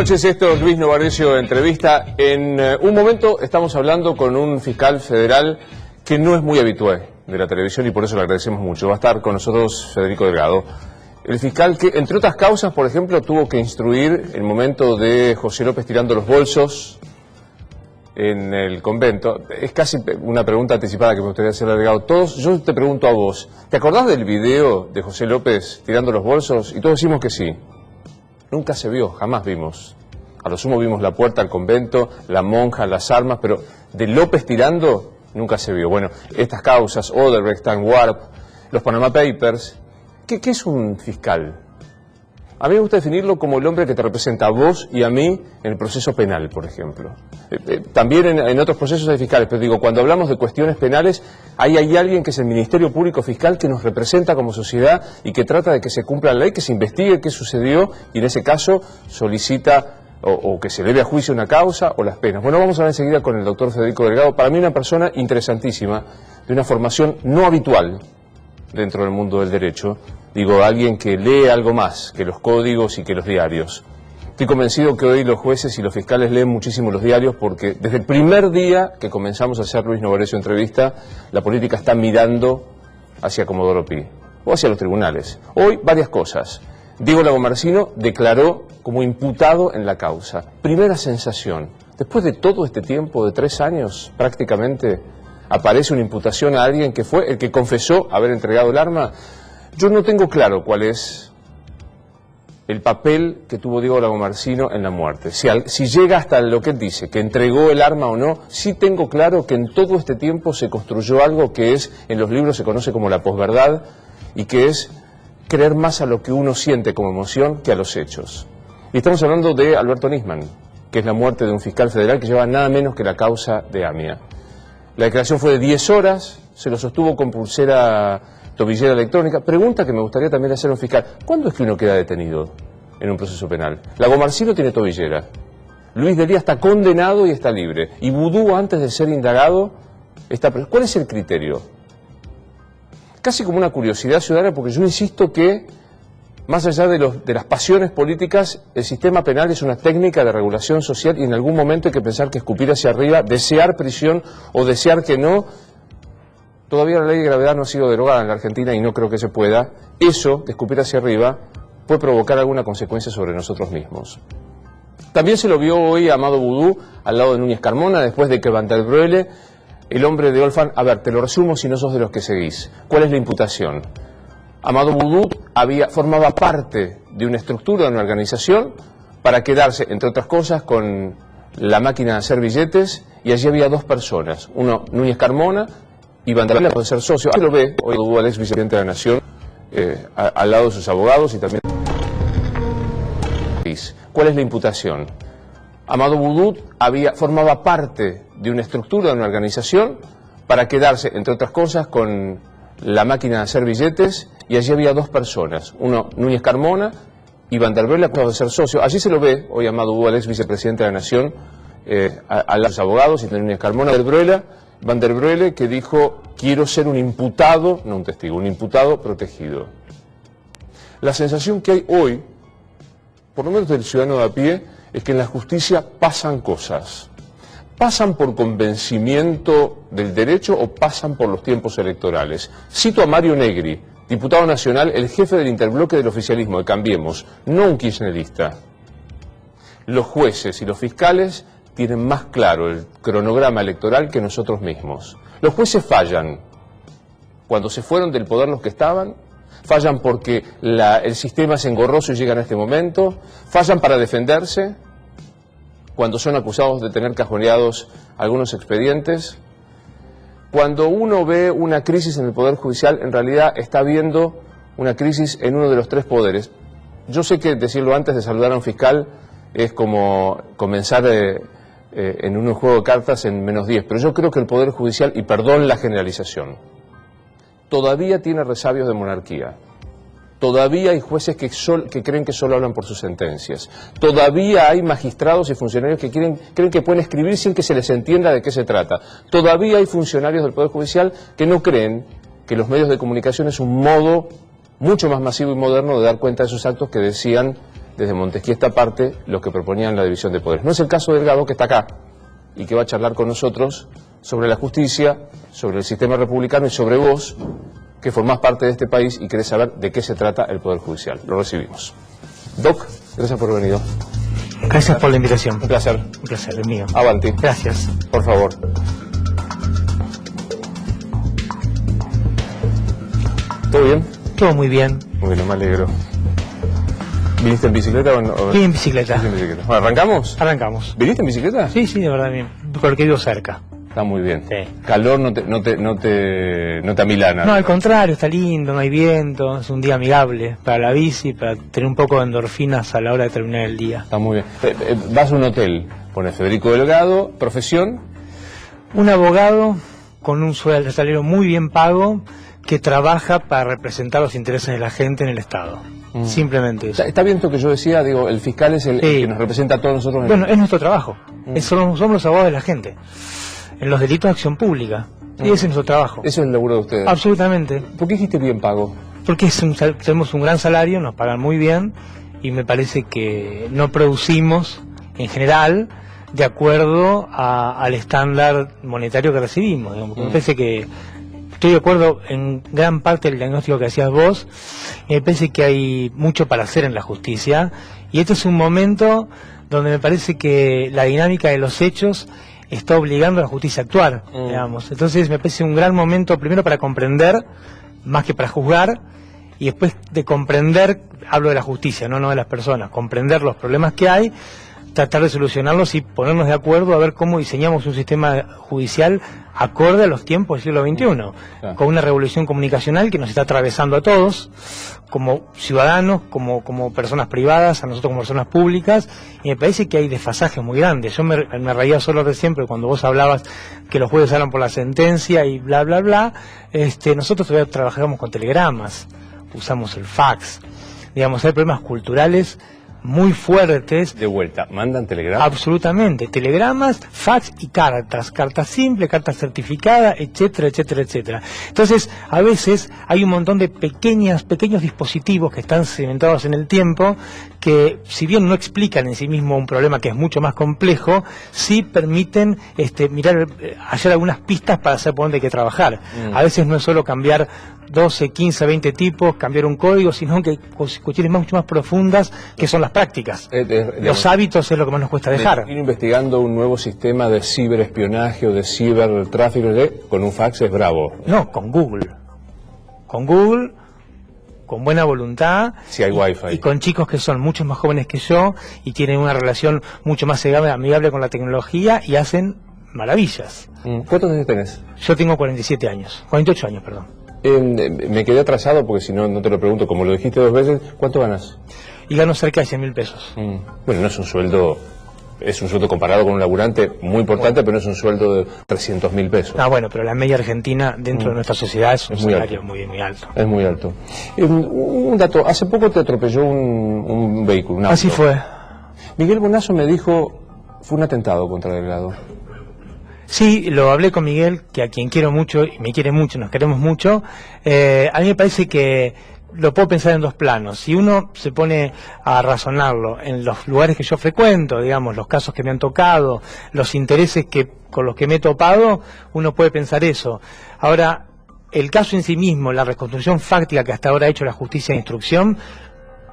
noches, esto es Luis Novarecio Entrevista. En un momento estamos hablando con un fiscal federal que no es muy habitual de la televisión y por eso le agradecemos mucho. Va a estar con nosotros Federico Delgado. El fiscal que, entre otras causas, por ejemplo, tuvo que instruir el momento de José López tirando los bolsos en el convento. Es casi una pregunta anticipada que me gustaría hacerle a Delgado. Yo te pregunto a vos, ¿te acordás del video de José López tirando los bolsos? Y todos decimos que sí. Nunca se vio, jamás vimos. A lo sumo vimos la puerta al convento, la monja, las armas, pero de López tirando nunca se vio. Bueno, estas causas, Odebrecht, Warp, los Panama Papers, ¿qué es un fiscal? A mí me gusta definirlo como el hombre que te representa a vos y a mí en el proceso penal, por ejemplo. También en otros procesos hay fiscales, pero digo, cuando hablamos de cuestiones penales, ahí hay alguien que es el Ministerio Público Fiscal que nos representa como sociedad y que trata de que se cumpla la ley, que se investigue qué sucedió y en ese caso solicita o que se eleve a juicio una causa o las penas. Bueno, vamos a ver enseguida con el doctor Federico Delgado. Para mí una persona interesantísima, de una formación no habitual dentro del mundo del derecho. Digo, alguien que lee algo más que los códigos y que los diarios. Estoy convencido que hoy los jueces y los fiscales leen muchísimo los diarios porque desde el primer día que comenzamos a hacer Luis Novarecio Entrevista, la política está mirando hacia Comodoro Pi o hacia los tribunales. Hoy varias cosas. Diego Lagomarsino declaró como imputado en la causa. Primera sensación, después de todo este tiempo, de 3 años prácticamente, aparece una imputación a alguien que fue el que confesó haber entregado el arma. Yo no tengo claro cuál es el papel que tuvo Diego Lagomarsino en la muerte. Si llega hasta lo que él dice, que entregó el arma o no, sí tengo claro que en todo este tiempo se construyó algo que en los libros se conoce como la posverdad y que es creer más a lo que uno siente como emoción que a los hechos. Y estamos hablando de Alberto Nisman, que es la muerte de un fiscal federal que lleva nada menos que la causa de AMIA. La declaración fue de 10 horas, se lo sostuvo con pulsera tobillera electrónica. Pregunta que me gustaría también hacer a un fiscal: ¿cuándo es que uno queda detenido en un proceso penal? Lagomarsino tiene tobillera, Luis Delía está condenado y está libre, y Vudú, antes de ser indagado, está preso. ¿Cuál es el criterio? Casi como una curiosidad ciudadana, porque yo insisto que, más allá de las pasiones políticas, el sistema penal es una técnica de regulación social y en algún momento hay que pensar que escupir hacia arriba, desear prisión o desear que no. Todavía la ley de gravedad no ha sido derogada en la Argentina y no creo que se pueda. Eso, de escupir hacia arriba, puede provocar alguna consecuencia sobre nosotros mismos. También se lo vio hoy a Amado Vudú al lado de Núñez Carmona, después de que Van der Broele, el hombre de Olfan... A ver, te lo resumo si no sos de los que seguís. ¿Cuál es la imputación? Amado Vudú formaba parte de una estructura, de una organización, para quedarse, entre otras cosas, con la máquina de hacer billetes, y allí había 2 personas. Uno, Núñez Carmona, y Van der Broele puede ser socio. Ahí lo ve, hoy Vudú, el ex vicepresidente de la Nación, al lado de sus abogados y también... ¿Cuál es la imputación? Amado Vudú formaba parte de una estructura, de una organización, para quedarse, entre otras cosas, con la máquina de hacer billetes, y allí había 2 personas. Uno, Núñez Carmona, y Van der Broele puede ser socio. Allí se lo ve, hoy Amado Vudú, el ex vicepresidente de la Nación, al lado de sus abogados y también Núñez Carmona. Van der Broele, que dijo: quiero ser un imputado, no un testigo, un imputado protegido. La sensación que hay hoy, por lo menos del ciudadano de a pie, es que en la justicia pasan cosas. ¿Pasan por convencimiento del derecho o pasan por los tiempos electorales? Cito a Mario Negri, diputado nacional, el jefe del interbloque del oficialismo de Cambiemos, no un kirchnerista. Los jueces y los fiscales tienen más claro el cronograma electoral que nosotros mismos. Los jueces fallan cuando se fueron del poder los que estaban, fallan porque el sistema es engorroso y llegan a este momento, fallan para defenderse cuando son acusados de tener cajoneados algunos expedientes. Cuando uno ve una crisis en el Poder Judicial, en realidad está viendo una crisis en uno de los 3 poderes. Yo sé que decirlo antes de saludar a un fiscal es como comenzar en un juego de cartas en -10, pero yo creo que el Poder Judicial, y perdón la generalización, todavía tiene resabios de monarquía. Todavía hay jueces que creen que solo hablan por sus sentencias. Todavía hay magistrados y funcionarios que creen que pueden escribir sin que se les entienda de qué se trata. Todavía hay funcionarios del Poder Judicial que no creen que los medios de comunicación es un modo mucho más masivo y moderno de dar cuenta de sus actos que decían desde Montesquieu esta parte los que proponían la división de poderes. No es el caso de Delgado, que está acá y que va a charlar con nosotros sobre la justicia, sobre el sistema republicano y sobre vos, que formás parte de este país y querés saber de qué se trata el Poder Judicial. Lo recibimos. Doc, gracias por haber venido. Gracias por la invitación. Un placer. Un placer, es mío. Avanti. Gracias. Por favor. ¿Todo bien? Todo muy bien. Bueno, me alegro. ¿Viniste en bicicleta o no? Vine en bicicleta. ¿Viniste en bicicleta? Bueno, ¿arrancamos? Arrancamos. ¿Viniste en bicicleta? Sí, sí, de verdad bien. Porque vivo cerca. Está muy bien. Sí. Calor no te amilana. No, al contrario, está lindo, no hay viento, es un día amigable para la bici, para tener un poco de endorfinas a la hora de terminar el día. Está muy bien. Vas a un hotel, pone Federico Delgado, profesión. Un abogado con un salario muy bien pago que trabaja para representar los intereses de la gente en el Estado. Simplemente eso. Está bien esto que yo decía, digo, el fiscal es el que nos representa a todos nosotros. Bueno, es nuestro trabajo. Somos los abogados de la gente. En los delitos de acción pública. Y ese es nuestro trabajo. Eso es el laburo de ustedes. Absolutamente. ¿Por qué dijiste bien pago? Porque tenemos un gran salario, nos pagan muy bien y me parece que no producimos, en general, de acuerdo al estándar monetario que recibimos. Me parece que estoy de acuerdo en gran parte del diagnóstico que hacías vos. Me parece que hay mucho para hacer en la justicia y este es un momento donde me parece que la dinámica de los hechos está obligando a la justicia a actuar, digamos. Entonces me parece un gran momento, primero para comprender, más que para juzgar, y después de comprender, hablo de la justicia, no de las personas, comprender los problemas que hay, tratar de solucionarlos y ponernos de acuerdo a ver cómo diseñamos un sistema judicial acorde a los tiempos del siglo XXI, con una revolución comunicacional que nos está atravesando a todos, como ciudadanos, como personas privadas, a nosotros como personas públicas, y me parece que hay desfasajes muy grandes. Yo me reía solo de siempre cuando vos hablabas que los jueces hablan por la sentencia y bla, bla, bla. Nosotros todavía trabajamos con telegramas, usamos el fax, digamos, hay problemas culturales muy fuertes. De vuelta, ¿mandan telegramas? Absolutamente, telegramas, fax y cartas simples, cartas certificadas, etcétera, etcétera, etcétera. Entonces, a veces hay un montón de pequeños dispositivos que están cimentados en el tiempo que, si bien no explican en sí mismo un problema que es mucho más complejo, sí permiten hallar algunas pistas para saber por dónde hay que trabajar. A veces no es solo cambiar 12, 15, 20 tipos, cambiar un código, sino que hay cuestiones mucho más profundas que son las prácticas. Los hábitos es lo que más nos cuesta dejar. Ir investigando un nuevo sistema de ciberespionaje o de cibertráfico con un fax es bravo. No, con Google. Con Google, con buena voluntad. Si hay wifi. Y con chicos que son mucho más jóvenes que yo y tienen una relación mucho más amigable con la tecnología y hacen maravillas. ¿Cuántos años tenés? Yo tengo 47 años, 48 años, perdón. Me quedé atrasado porque si no, no te lo pregunto, como lo dijiste 2 veces, ¿cuánto ganas? Y gano cerca de 100.000 pesos. Bueno, no es un sueldo, es un sueldo comparado con un laburante muy importante, pero no es un sueldo de 300.000 pesos. Ah, bueno, pero la media argentina dentro de nuestra sociedad es un salario muy alto. Es muy alto. Un dato, hace poco te atropelló un vehículo, un auto. Así fue. Miguel Bonazo me dijo, fue un atentado contra Delgado. Sí, lo hablé con Miguel, que a quien quiero mucho y me quiere mucho, nos queremos mucho. A mí me parece que lo puedo pensar en 2 planos. Si uno se pone a razonarlo en los lugares que yo frecuento, digamos, los casos que me han tocado, los intereses con los que me he topado, uno puede pensar eso. Ahora, el caso en sí mismo, la reconstrucción fáctica que hasta ahora ha hecho la justicia de instrucción,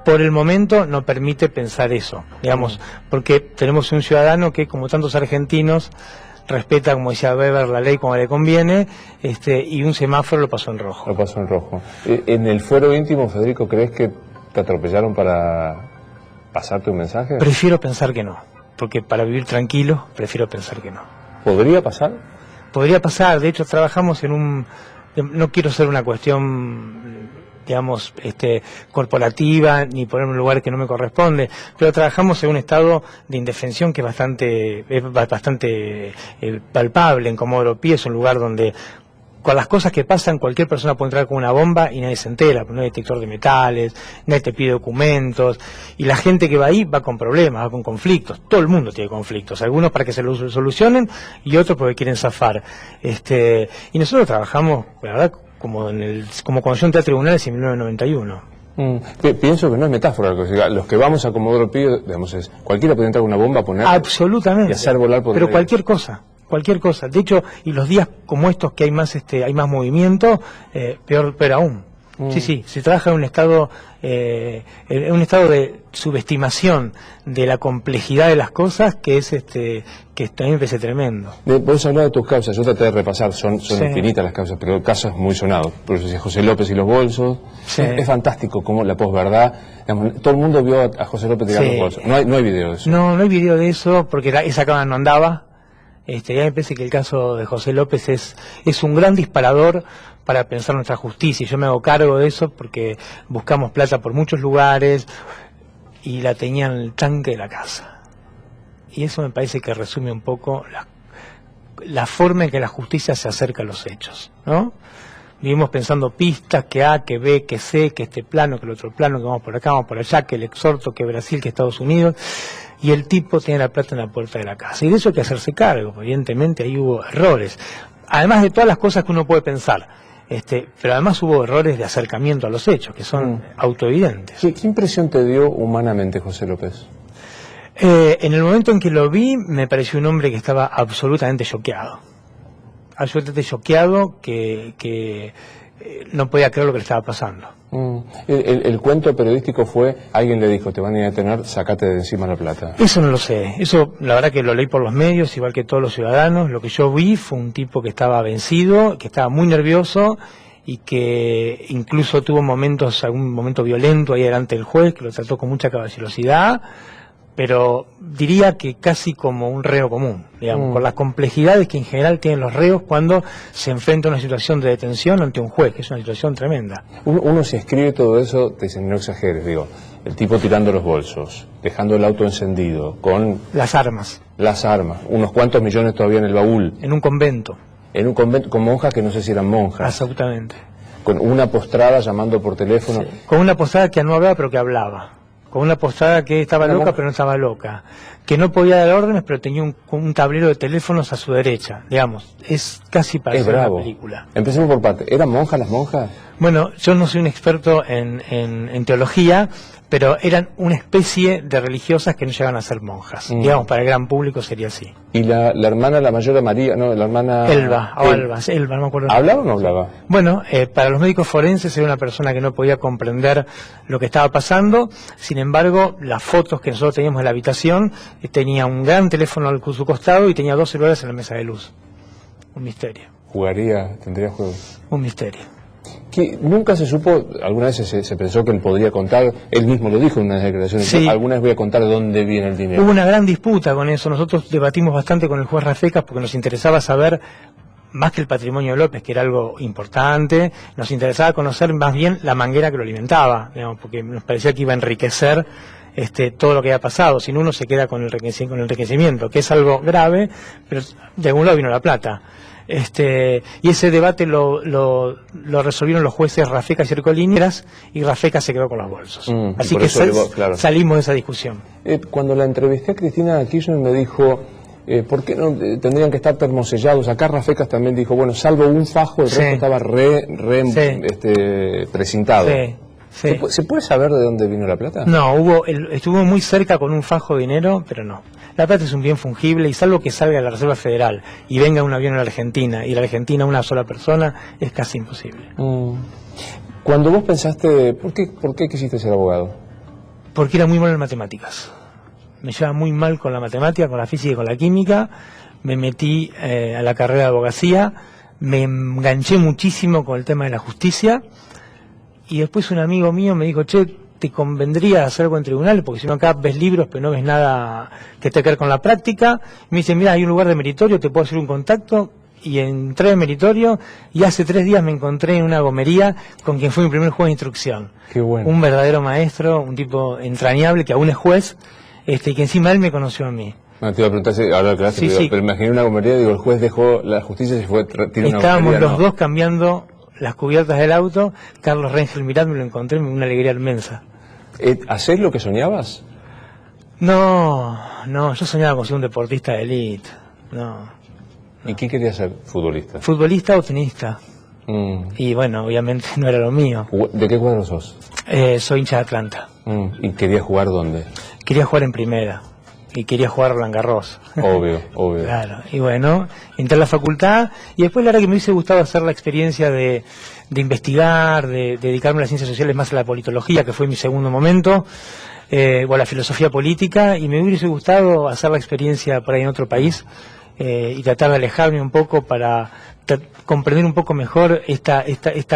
por el momento no permite pensar eso, digamos, porque tenemos un ciudadano que, como tantos argentinos, respeta, como decía Weber, la ley como le conviene, y un semáforo lo pasó en rojo. Lo pasó en rojo. En el fuero íntimo, Federico, ¿crees que te atropellaron para pasarte un mensaje? Prefiero pensar que no, porque para vivir tranquilo, prefiero pensar que no. ¿Podría pasar? Podría pasar, de hecho trabajamos no quiero ser una cuestión, digamos, corporativa, ni ponerme en un lugar que no me corresponde, pero trabajamos en un estado de indefensión que es bastante palpable. En Comodoro Pi es un lugar donde, con las cosas que pasan, cualquier persona puede entrar con una bomba y nadie se entera, no hay detector de metales, nadie te pide documentos, y la gente que va ahí va con problemas, va con conflictos. Todo el mundo tiene conflictos, algunos para que se los solucionen y otros porque quieren zafar. Y nosotros trabajamos, la verdad, como cuando yo entré a tribunales en 1991. Pienso que no es metáfora, los que vamos a Comodoro Pi, digamos, cualquiera puede entrar con una bomba, poner absolutamente, y hacer volar por pero el cualquier cosa. Cualquier cosa. De hecho, y los días como estos que hay más movimiento, peor aún. Sí, se trabaja en un estado de subestimación de la complejidad de las cosas que es que también me parece tremendo. Vos hablabas de tus causas, yo traté de repasar, son infinitas las causas, pero casos muy sonados. Por eso decía José López y los bolsos. Sí. Es fantástico como la posverdad, todo el mundo vio a José López tirar los bolsos. No hay video de eso. No hay video de eso porque esa cámara no andaba. Ya me parece que el caso de José López es un gran disparador para pensar nuestra justicia. Yo me hago cargo de eso porque buscamos plata por muchos lugares y la tenía en el tanque de la casa. Y eso me parece que resume un poco la forma en que la justicia se acerca a los hechos, ¿no? Vivimos pensando pistas, que A, que B, que C, que este plano, que el otro plano, que vamos por acá, vamos por allá, que el exhorto, que Brasil, que Estados Unidos, y el tipo tiene la plata en la puerta de la casa. Y de eso hay que hacerse cargo, evidentemente ahí hubo errores. Además de todas las cosas que uno puede pensar, pero además hubo errores de acercamiento a los hechos, que son autoevidentes. ¿Qué impresión te dio humanamente José López? En el momento en que lo vi, me pareció un hombre que estaba absolutamente choqueado. Absolutamente choqueado, que no podía creer lo que le estaba pasando. El cuento periodístico fue, alguien le dijo, te van a ir a detener, sacate de encima la plata. Eso no lo sé, eso la verdad que lo leí por los medios, igual que todos los ciudadanos. Lo que yo vi fue un tipo que estaba vencido, que estaba muy nervioso y que incluso tuvo algún momento violento ahí delante del juez, que lo trató con mucha caballerosidad, pero diría que casi como un reo común, digamos, por las complejidades que en general tienen los reos cuando se enfrenta a una situación de detención ante un juez, que es una situación tremenda. Uno si escribe todo eso, te dicen, no exageres, digo, el tipo tirando los bolsos, dejando el auto encendido, con... Las armas, unos cuantos millones todavía en el baúl. En un convento, con monjas que no sé si eran monjas. Absolutamente. Con una postrada llamando por teléfono. Sí. Con una postrada que no hablaba pero que hablaba. Con una postada que estaba loca pero no estaba loca, que no podía dar órdenes pero tenía un tablero de teléfonos a su derecha, digamos, es casi para hacer una película. Empecemos por parte, ¿eran monjas las monjas? Bueno, yo no soy un experto en teología, pero eran una especie de religiosas que no llegaban a ser monjas, digamos, para el gran público sería así. ¿Y la hermana, la mayor de María, no, la hermana... Elba, no me acuerdo. ¿Hablaba o no hablaba? Bueno, para los médicos forenses era una persona que no podía comprender lo que estaba pasando, sin embargo, las fotos que nosotros teníamos en la habitación, tenía un gran teléfono a su costado y tenía 2 celulares en la mesa de luz. Un misterio. ¿Tendría juegos? Un misterio. Que nunca se supo, alguna vez se pensó que él podría contar, él mismo lo dijo en unas declaraciones, sí. Alguna vez voy a contar de dónde viene el dinero. Hubo una gran disputa con eso, nosotros debatimos bastante con el juez Rafecas porque nos interesaba saber, más que el patrimonio de López, que era algo importante, nos interesaba conocer más bien la manguera que lo alimentaba, digamos, porque nos parecía que iba a enriquecer todo lo que había pasado, si no uno se queda con el enriquecimiento, que es algo grave, pero de algún lado vino la plata. Y ese debate lo resolvieron los jueces Rafecas y Ercolini, y Rafecas se quedó con los bolsos. Así que salimos de esa discusión. Cuando la entrevisté a Cristina Kirchner me dijo, ¿por qué no tendrían que estar termosellados? Acá Rafecas también dijo, bueno, salvo un fajo, el resto estaba precintado. Sí. ¿Se puede saber de dónde vino la plata? No, estuvo muy cerca con un fajo de dinero, pero no. La plata es un bien fungible y salvo que salga de la Reserva Federal y venga un avión a la Argentina y la Argentina una sola persona, es casi imposible. Cuando vos pensaste, ¿por qué quisiste ser abogado? Porque era muy malo en matemáticas. Me llevaba muy mal con la matemática, con la física y con la química. Me metí a la carrera de abogacía, me enganché muchísimo con el tema de la justicia y después un amigo mío me dijo, che, te convendría hacer algo en tribunales, porque si no acá ves libros pero no ves nada que tenga que ver con la práctica. Y me dice, mira, hay un lugar de meritorio, te puedo hacer un contacto. Y entré en meritorio y hace 3 días me encontré en una gomería con quien fue mi primer juez de instrucción. Qué bueno. Un verdadero maestro, un tipo entrañable que aún es juez, y que encima él me conoció a mí. No, te iba a preguntar si ahora clase, sí. Pero imaginé una gomería, digo, el juez dejó la justicia y se fue, tiró una Estábamos gomería, los dos cambiando las cubiertas del auto, Carlos Rengel mirando, me lo encontré, una alegría inmensa. ¿Hacés lo que soñabas? No, yo soñaba con ser un deportista de élite, no. ¿Y qué querías ser? ¿Futbolista? Futbolista o tenista, Y bueno, obviamente no era lo mío. ¿De qué cuadro sos? Soy hincha de Atlanta. ¿Y querías jugar dónde? Quería jugar en primera. Y quería jugar Roland Garros. Obvio, obvio. Claro. Y bueno, entré a la facultad y después la verdad que me hubiese gustado hacer la experiencia de investigar, de dedicarme a las ciencias sociales, más a la politología, que fue mi segundo momento, o a la filosofía política, y me hubiese gustado hacer la experiencia por ahí en otro país y tratar de alejarme un poco para comprender un poco mejor esta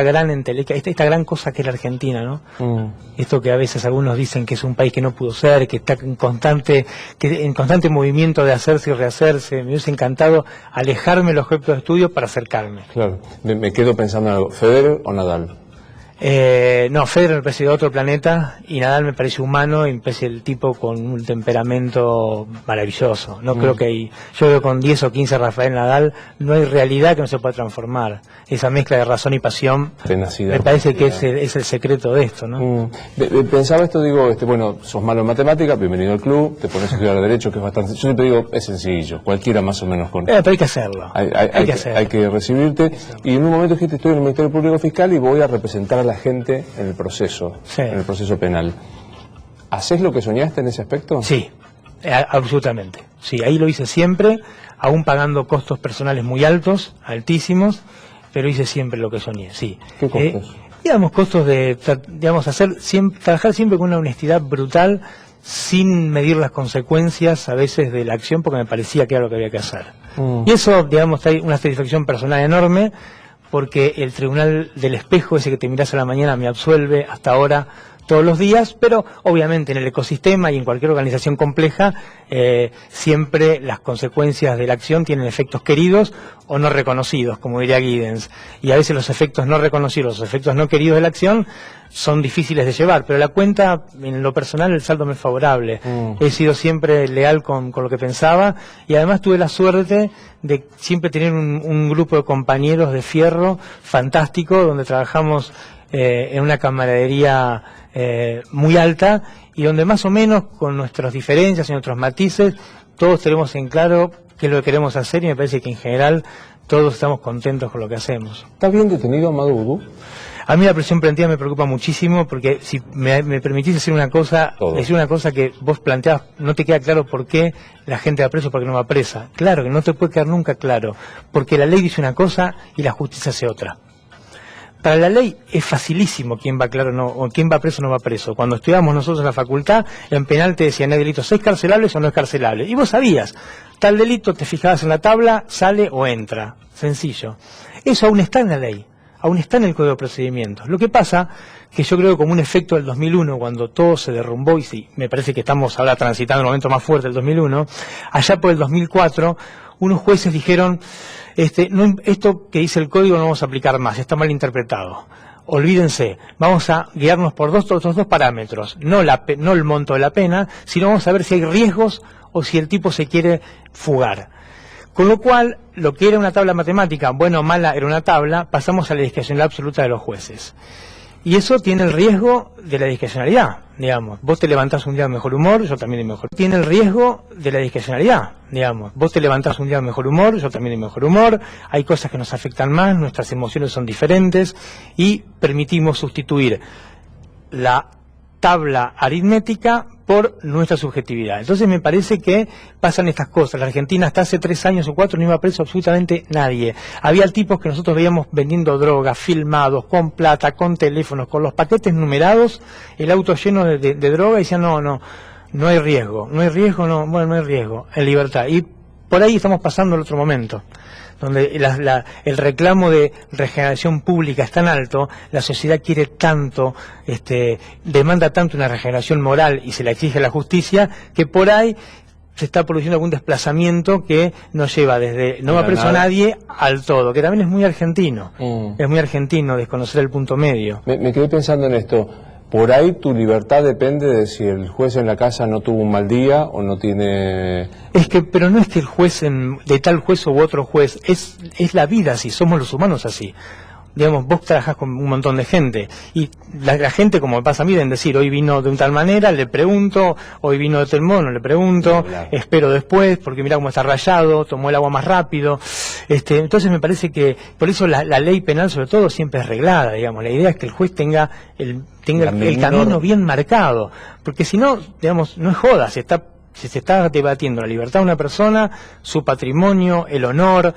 gran cosa que es la Argentina, ¿no? Esto que a veces algunos dicen que es un país que no pudo ser, que está en constante movimiento de hacerse y rehacerse. Me hubiese encantado alejarme de los objetos de estudio para acercarme. Claro, me quedo pensando en algo. ¿Federer o Nadal? No, Federer me parece de otro planeta y Nadal me parece humano y me parece el tipo con un temperamento maravilloso. No creo que yo veo con 10 o 15 Rafael Nadal, no hay realidad que no se pueda transformar. Esa mezcla de razón y pasión, tenacidad, me parece que es el secreto de esto, ¿no? Pensaba esto, digo, bueno, sos malo en matemáticas, bienvenido al club, te pones a estudiar Derecho, que es bastante... Yo siempre digo, es sencillo, cualquiera más o menos con... Pero hay que hacerlo. Hay que recibirte. Y en un momento dijiste, estoy en el Ministerio Público Fiscal y voy a representar a la gente en el proceso, en el proceso penal. ¿Hacés lo que soñaste en ese aspecto? Sí, absolutamente. Sí, ahí lo hice siempre, aún pagando costos personales muy altos, altísimos, pero hice siempre lo que soñé, sí. ¿Qué costos? Costos de, trabajar siempre con una honestidad brutal, sin medir las consecuencias a veces de la acción, porque me parecía que era lo que había que hacer. Y eso, trae una satisfacción personal enorme, porque el Tribunal del Espejo, ese que te mirás a la mañana, me absuelve hasta ahora todos los días, pero obviamente en el ecosistema y en cualquier organización compleja, siempre las consecuencias de la acción tienen efectos queridos o no reconocidos, como diría Giddens, y a veces los efectos no reconocidos, los efectos no queridos de la acción son difíciles de llevar, pero la cuenta, en lo personal, el saldo me es favorable. He sido siempre leal con lo que pensaba y además tuve la suerte de siempre tener un grupo de compañeros de fierro fantástico, donde trabajamos en una camaradería muy alta y donde más o menos con nuestras diferencias y nuestros matices todos tenemos en claro qué es lo que queremos hacer y me parece que en general todos estamos contentos con lo que hacemos. ¿Está bien detenido Amado Boudou? A mí la presión preventiva me preocupa muchísimo porque si me permitís decir una cosa que vos planteabas, no te queda claro por qué la gente va preso o por qué no va presa. Claro que no te puede quedar nunca claro, porque la ley dice una cosa y la justicia hace otra. Para la ley es facilísimo quién va claro o quién va preso o no va preso. Cuando estudiábamos nosotros en la facultad, en penal te decían, ¿hay delitos escarcelables o no escarcelables? Y vos sabías, tal delito te fijabas en la tabla, sale o entra. Sencillo. Eso aún está en la ley, aún está en el Código de Procedimientos. Lo que pasa que yo creo que como un efecto del 2001, cuando todo se derrumbó, y sí, me parece que estamos ahora transitando el momento más fuerte del 2001, allá por el 2004, unos jueces dijeron, esto que dice el código no vamos a aplicar más, está mal interpretado. Olvídense, vamos a guiarnos por otros dos parámetros, no el monto de la pena, sino vamos a ver si hay riesgos o si el tipo se quiere fugar. Con lo cual, lo que era una tabla matemática, buena o mala era una tabla, pasamos a la discrecionalidad absoluta de los jueces. Y eso tiene el riesgo de la discrecionalidad, digamos. Vos te levantás un día de mejor humor, yo también de mejor humor. Tiene el riesgo de la discrecionalidad, digamos. Vos te levantás un día de mejor humor, yo también de mejor humor. Hay cosas que nos afectan más, nuestras emociones son diferentes y permitimos sustituir la tabla aritmética por nuestra subjetividad. Entonces me parece que pasan estas cosas. La Argentina hasta hace 3 años o 4 no iba preso absolutamente nadie. Había tipos que nosotros veíamos vendiendo drogas, filmados, con plata, con teléfonos, con los paquetes numerados, el auto lleno de droga, y decían no hay riesgo, no hay riesgo, en libertad. Y por ahí estamos pasando al otro momento, donde el reclamo de regeneración pública es tan alto, la sociedad quiere tanto, demanda tanto una regeneración moral y se la exige a la justicia, que por ahí se está produciendo algún desplazamiento que nos lleva desde no va preso a nadie al todo, que también es muy argentino, es muy argentino desconocer el punto medio. Me quedé pensando en esto. Por ahí tu libertad depende de si el juez en la casa no tuvo un mal día o no tiene... Pero no es que el juez, de tal juez u otro juez, es la vida así, somos los humanos así. Digamos, vos trabajás con un montón de gente y la gente, como me pasa a mí, deben decir, hoy vino de un tal manera, le pregunto, hoy vino de tal modo, no le pregunto, espero después, porque mirá cómo está rayado, tomó el agua más rápido, Entonces me parece que, por eso la ley penal sobre todo siempre es reglada, digamos, la idea es que el juez tenga el camino bien marcado, porque si no, digamos, no es joda, se está debatiendo la libertad de una persona, su patrimonio, el honor,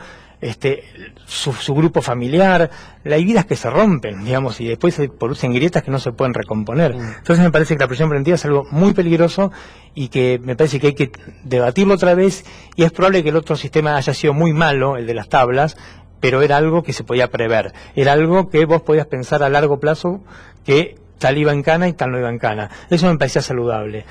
su grupo familiar, hay vidas que se rompen, digamos, y después se producen grietas que no se pueden recomponer. Entonces me parece que la prisión preventiva es algo muy peligroso y que me parece que hay que debatirlo otra vez, y es probable que el otro sistema haya sido muy malo, el de las tablas, pero era algo que se podía prever, era algo que vos podías pensar a largo plazo que tal iba en cana y tal no iba en cana. Eso me parecía saludable.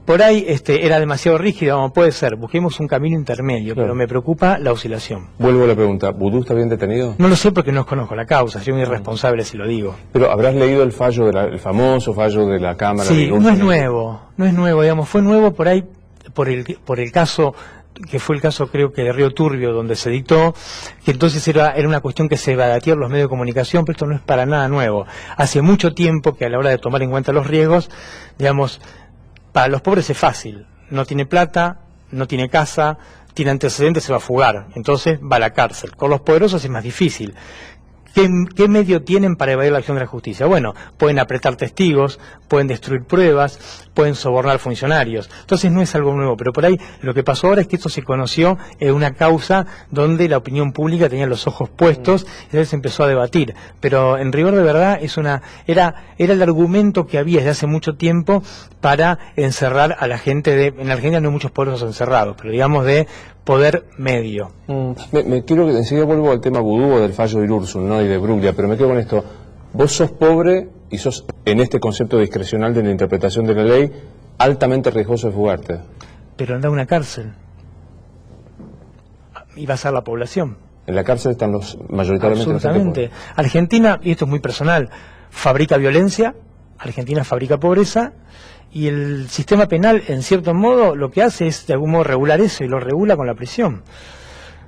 Por ahí era demasiado rígido, como puede ser, busquemos un camino intermedio, claro. Pero me preocupa la oscilación. Vuelvo a la pregunta, ¿Vudú está bien detenido? No lo sé porque no conozco la causa, soy un irresponsable si lo digo. Pero habrás leído el fallo, el famoso fallo de la Cámara. Sí, no es nuevo, digamos, fue nuevo por ahí, por el caso, que fue el caso creo que de Río Turbio, donde se dictó, que entonces era una cuestión que se debatía en los medios de comunicación, pero esto no es para nada nuevo. Hace mucho tiempo que a la hora de tomar en cuenta los riesgos, digamos, para los pobres es fácil, no tiene plata, no tiene casa, tiene antecedentes, se va a fugar, entonces va a la cárcel. Con los poderosos es más difícil. ¿Qué medio tienen para evadir la acción de la justicia? Bueno, pueden apretar testigos, pueden destruir pruebas, pueden sobornar funcionarios. Entonces no es algo nuevo, pero por ahí lo que pasó ahora es que esto se conoció en una causa donde la opinión pública tenía los ojos puestos y entonces se empezó a debatir. Pero en rigor de verdad era el argumento que había desde hace mucho tiempo para encerrar a la gente en Argentina no hay muchos poderosos encerrados, pero digamos de poder medio. Me quiero que enseguida vuelvo al tema Vudú o del fallo de Irurzun, ¿no? Y de Bruglia, pero me quedo con esto. Vos sos pobre y sos, en este concepto discrecional de la interpretación de la ley, altamente riesgoso de fugarte. Pero anda a una cárcel. Y va a ser la población. En la cárcel están mayoritariamente absolutamente. Argentina, y esto es muy personal, fabrica violencia, Argentina fabrica pobreza, y el sistema penal, en cierto modo, lo que hace es de algún modo regular eso, y lo regula con la prisión.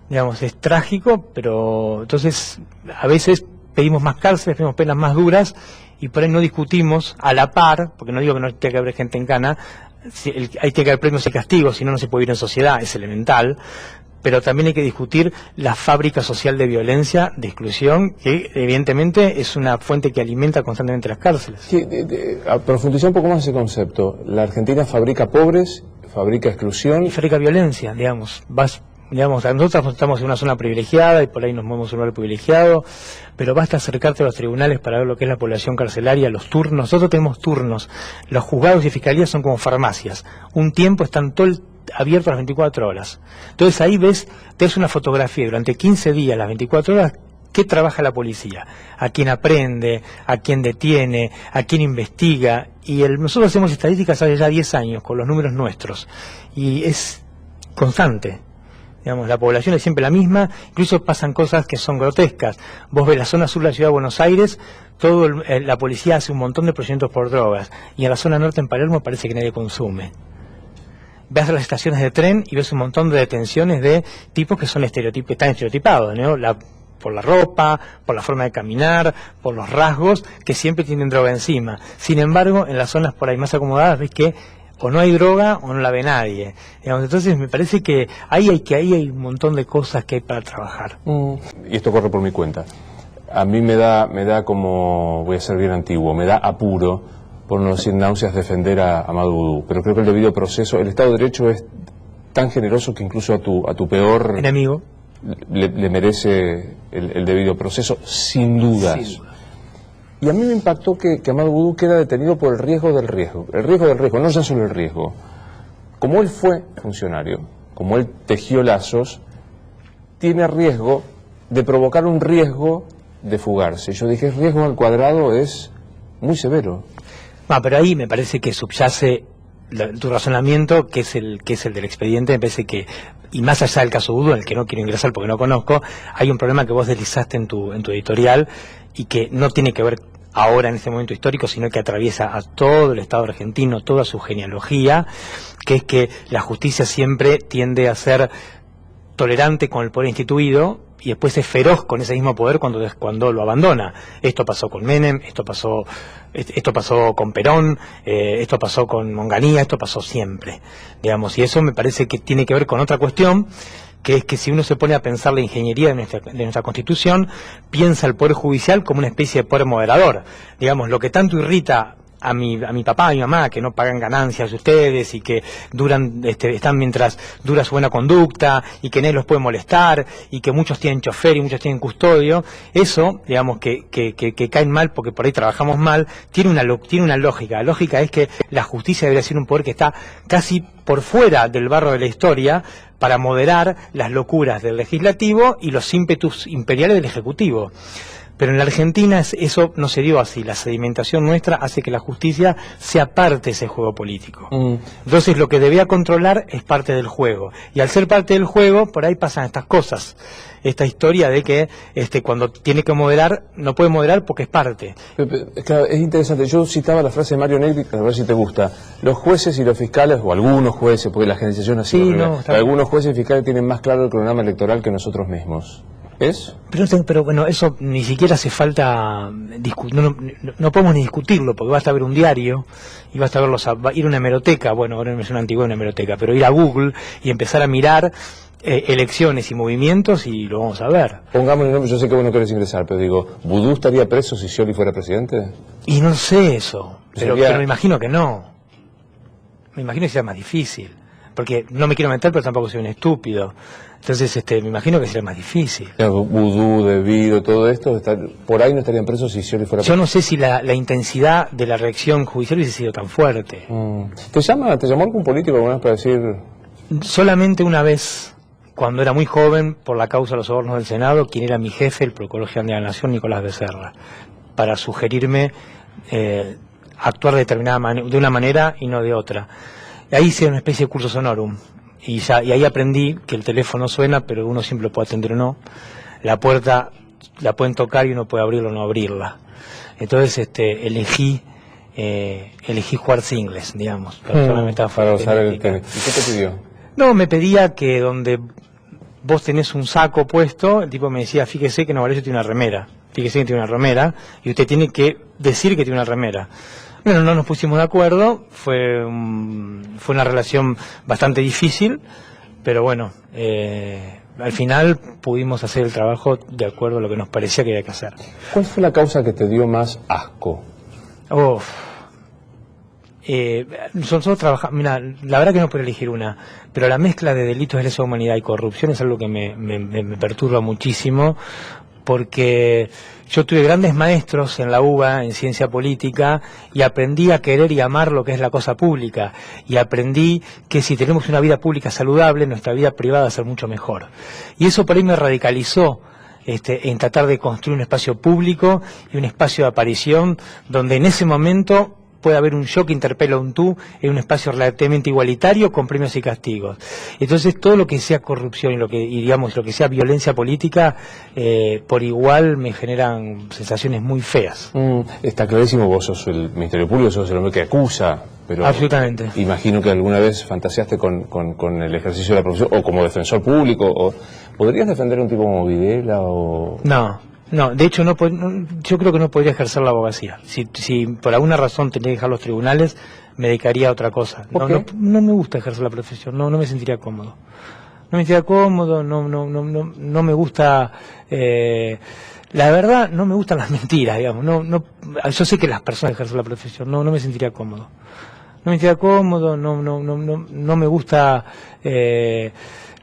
Digamos, es trágico, pero entonces a veces pedimos más cárceles, pedimos penas más duras, y por ahí no discutimos a la par, porque no digo que no tenga que haber gente en cana, hay que haber premios y castigos, si no, no se puede vivir en sociedad, es elemental, pero también hay que discutir la fábrica social de violencia, de exclusión, que evidentemente es una fuente que alimenta constantemente las cárceles. Sí, profundizar un poco más ese concepto. La Argentina fabrica pobres, fabrica exclusión. Y fabrica violencia, digamos. Nosotros estamos en una zona privilegiada y por ahí nos movemos en un lugar privilegiado, pero basta acercarte a los tribunales para ver lo que es la población carcelaria, los turnos. Nosotros tenemos turnos. Los juzgados y fiscalías son como farmacias. Un tiempo están abierto a las 24 horas. Entonces ahí te das una fotografía durante 15 días, las 24 horas, qué trabaja la policía, a quién aprende, a quién detiene, a quién investiga, y nosotros hacemos estadísticas hace ya 10 años con los números nuestros, y es constante. Digamos, la población es siempre la misma, incluso pasan cosas que son grotescas. Vos ves la zona sur de la ciudad de Buenos Aires, la policía hace un montón de procedimientos por drogas, y en la zona norte en Palermo parece que nadie consume. Ves a las estaciones de tren y ves un montón de detenciones de tipos que están estereotipados, ¿no? Por la ropa, por la forma de caminar, por los rasgos, que siempre tienen droga encima. Sin embargo, en las zonas por ahí más acomodadas ves que o no hay droga o no la ve nadie. Digamos, entonces me parece que ahí hay un montón de cosas que hay para trabajar. Y esto corre por mi cuenta. A mí me da como, voy a ser bien antiguo, me da apuro, por no decir náuseas, defender a Amadou Vudú. Pero creo que el debido proceso, el Estado de Derecho es tan generoso que incluso a tu peor enemigo le merece el debido proceso, sin dudas. Sin duda. Y a mí me impactó que Amadou Vudú queda detenido por el riesgo del riesgo. El riesgo del riesgo, no ya solo el riesgo. Como él fue funcionario, como él tejió lazos, tiene riesgo de provocar un riesgo de fugarse. Yo dije, el riesgo al cuadrado es muy severo. Pero ahí me parece que subyace tu razonamiento, que es el del expediente. Me parece que, y más allá del caso Vudú, en el que no quiero ingresar porque no conozco, hay un problema que vos deslizaste en tu editorial y que no tiene que ver ahora en este momento histórico, sino que atraviesa a todo el Estado argentino, toda su genealogía, que es que la justicia siempre tiende a ser tolerante con el poder instituido y después es feroz con ese mismo poder cuando lo abandona. Esto pasó con Menem, esto pasó con Perón, esto pasó con Onganía, esto pasó siempre, digamos, y eso me parece que tiene que ver con otra cuestión que es que si uno se pone a pensar la ingeniería de nuestra Constitución, piensa el Poder Judicial como una especie de poder moderador. Digamos, lo que tanto irrita a mi papá, a mi mamá, que no pagan ganancias de ustedes y que están mientras dura su buena conducta y que nadie los puede molestar y que muchos tienen chofer y muchos tienen custodio, eso, digamos, que caen mal porque por ahí trabajamos mal, tiene una lógica. La lógica es que la justicia debería ser un poder que está casi por fuera del barro de la historia para moderar las locuras del legislativo y los ímpetus imperiales del ejecutivo. Pero en la Argentina eso no se dio así. La sedimentación nuestra hace que la justicia sea parte de ese juego político. Entonces lo que debía controlar es parte del juego. Y al ser parte del juego, por ahí pasan estas cosas. Esta historia de que cuando tiene que moderar, no puede moderar porque es parte. Claro, es interesante. Yo citaba la frase de Mario Negri, a ver si te gusta. Los jueces y los fiscales, o algunos jueces, porque la generalización ha sido algunos jueces y fiscales tienen más claro el cronograma electoral que nosotros mismos. ¿Es? Pero bueno, eso ni siquiera hace falta no podemos ni discutirlo, porque basta ver un diario y basta ir a una hemeroteca, bueno, ahora no es una antigua una hemeroteca, pero ir a Google y empezar a mirar elecciones y movimientos y lo vamos a ver. Pongámosle nombre, yo sé que vos no querés ingresar, pero digo, ¿Vudú estaría preso si Scioli fuera presidente? Y no sé eso, pero me imagino que no. Me imagino que sería más difícil, porque no me quiero meter, pero tampoco soy un estúpido. Entonces, me imagino que sería más difícil. Vudú, debido, todo esto, por ahí no estarían presos si Scioli fuera presidente. Yo no sé si la intensidad de la reacción judicial hubiese sido tan fuerte. ¿Te llamó algún político alguna vez para decir...? Solamente una vez, cuando era muy joven, por la causa de los sobornos del Senado, quien era mi jefe, el Procurador General de la Nación, Nicolás Becerra, para sugerirme actuar de una manera y no de otra. Ahí hice una especie de curso honorum. Y ahí aprendí que el teléfono suena, pero uno siempre lo puede atender o no. La puerta la pueden tocar y uno puede abrirla o no abrirla. Entonces elegí jugar singles, digamos. Para usar el teléfono. ¿Y qué te pidió? No, me pedía que donde vos tenés un saco puesto, el tipo me decía, fíjese que Novarecio tiene una remera. Fíjese que tiene una remera y usted tiene que decir que tiene una remera. Bueno, no nos pusimos de acuerdo, fue una relación bastante difícil, pero bueno, al final pudimos hacer el trabajo de acuerdo a lo que nos parecía que había que hacer. ¿Cuál fue la causa que te dio más asco? Nosotros trabajamos, mira, la verdad que no puedo elegir una, pero la mezcla de delitos de lesa humanidad y corrupción es algo que me perturba muchísimo, porque yo tuve grandes maestros en la UBA, en ciencia política, y aprendí a querer y amar lo que es la cosa pública, y aprendí que si tenemos una vida pública saludable, nuestra vida privada va a ser mucho mejor. Y eso por ahí me radicalizó en tratar de construir un espacio público y un espacio de aparición donde en ese momento puede haber un yo que interpela a un tú en un espacio relativamente igualitario con premios y castigos. Entonces todo lo que sea corrupción y lo que sea violencia política por igual me generan sensaciones muy feas. Está clarísimo, vos sos el Ministerio Público, sos el hombre que acusa, pero absolutamente. Imagino que alguna vez fantaseaste con el ejercicio de la profesión o como defensor público, o ¿podrías defender a un tipo como Videla o...? No, de hecho yo creo que no podría ejercer la abogacía. Si por alguna razón tenía que dejar los tribunales, me dedicaría a otra cosa. No me gusta ejercer la profesión, no me sentiría cómodo. No me sentiría cómodo, no me gusta... la verdad, no me gustan las mentiras, digamos. Yo sé que las personas ejercen la profesión, no me sentiría cómodo. No me sentiría cómodo, no me gusta...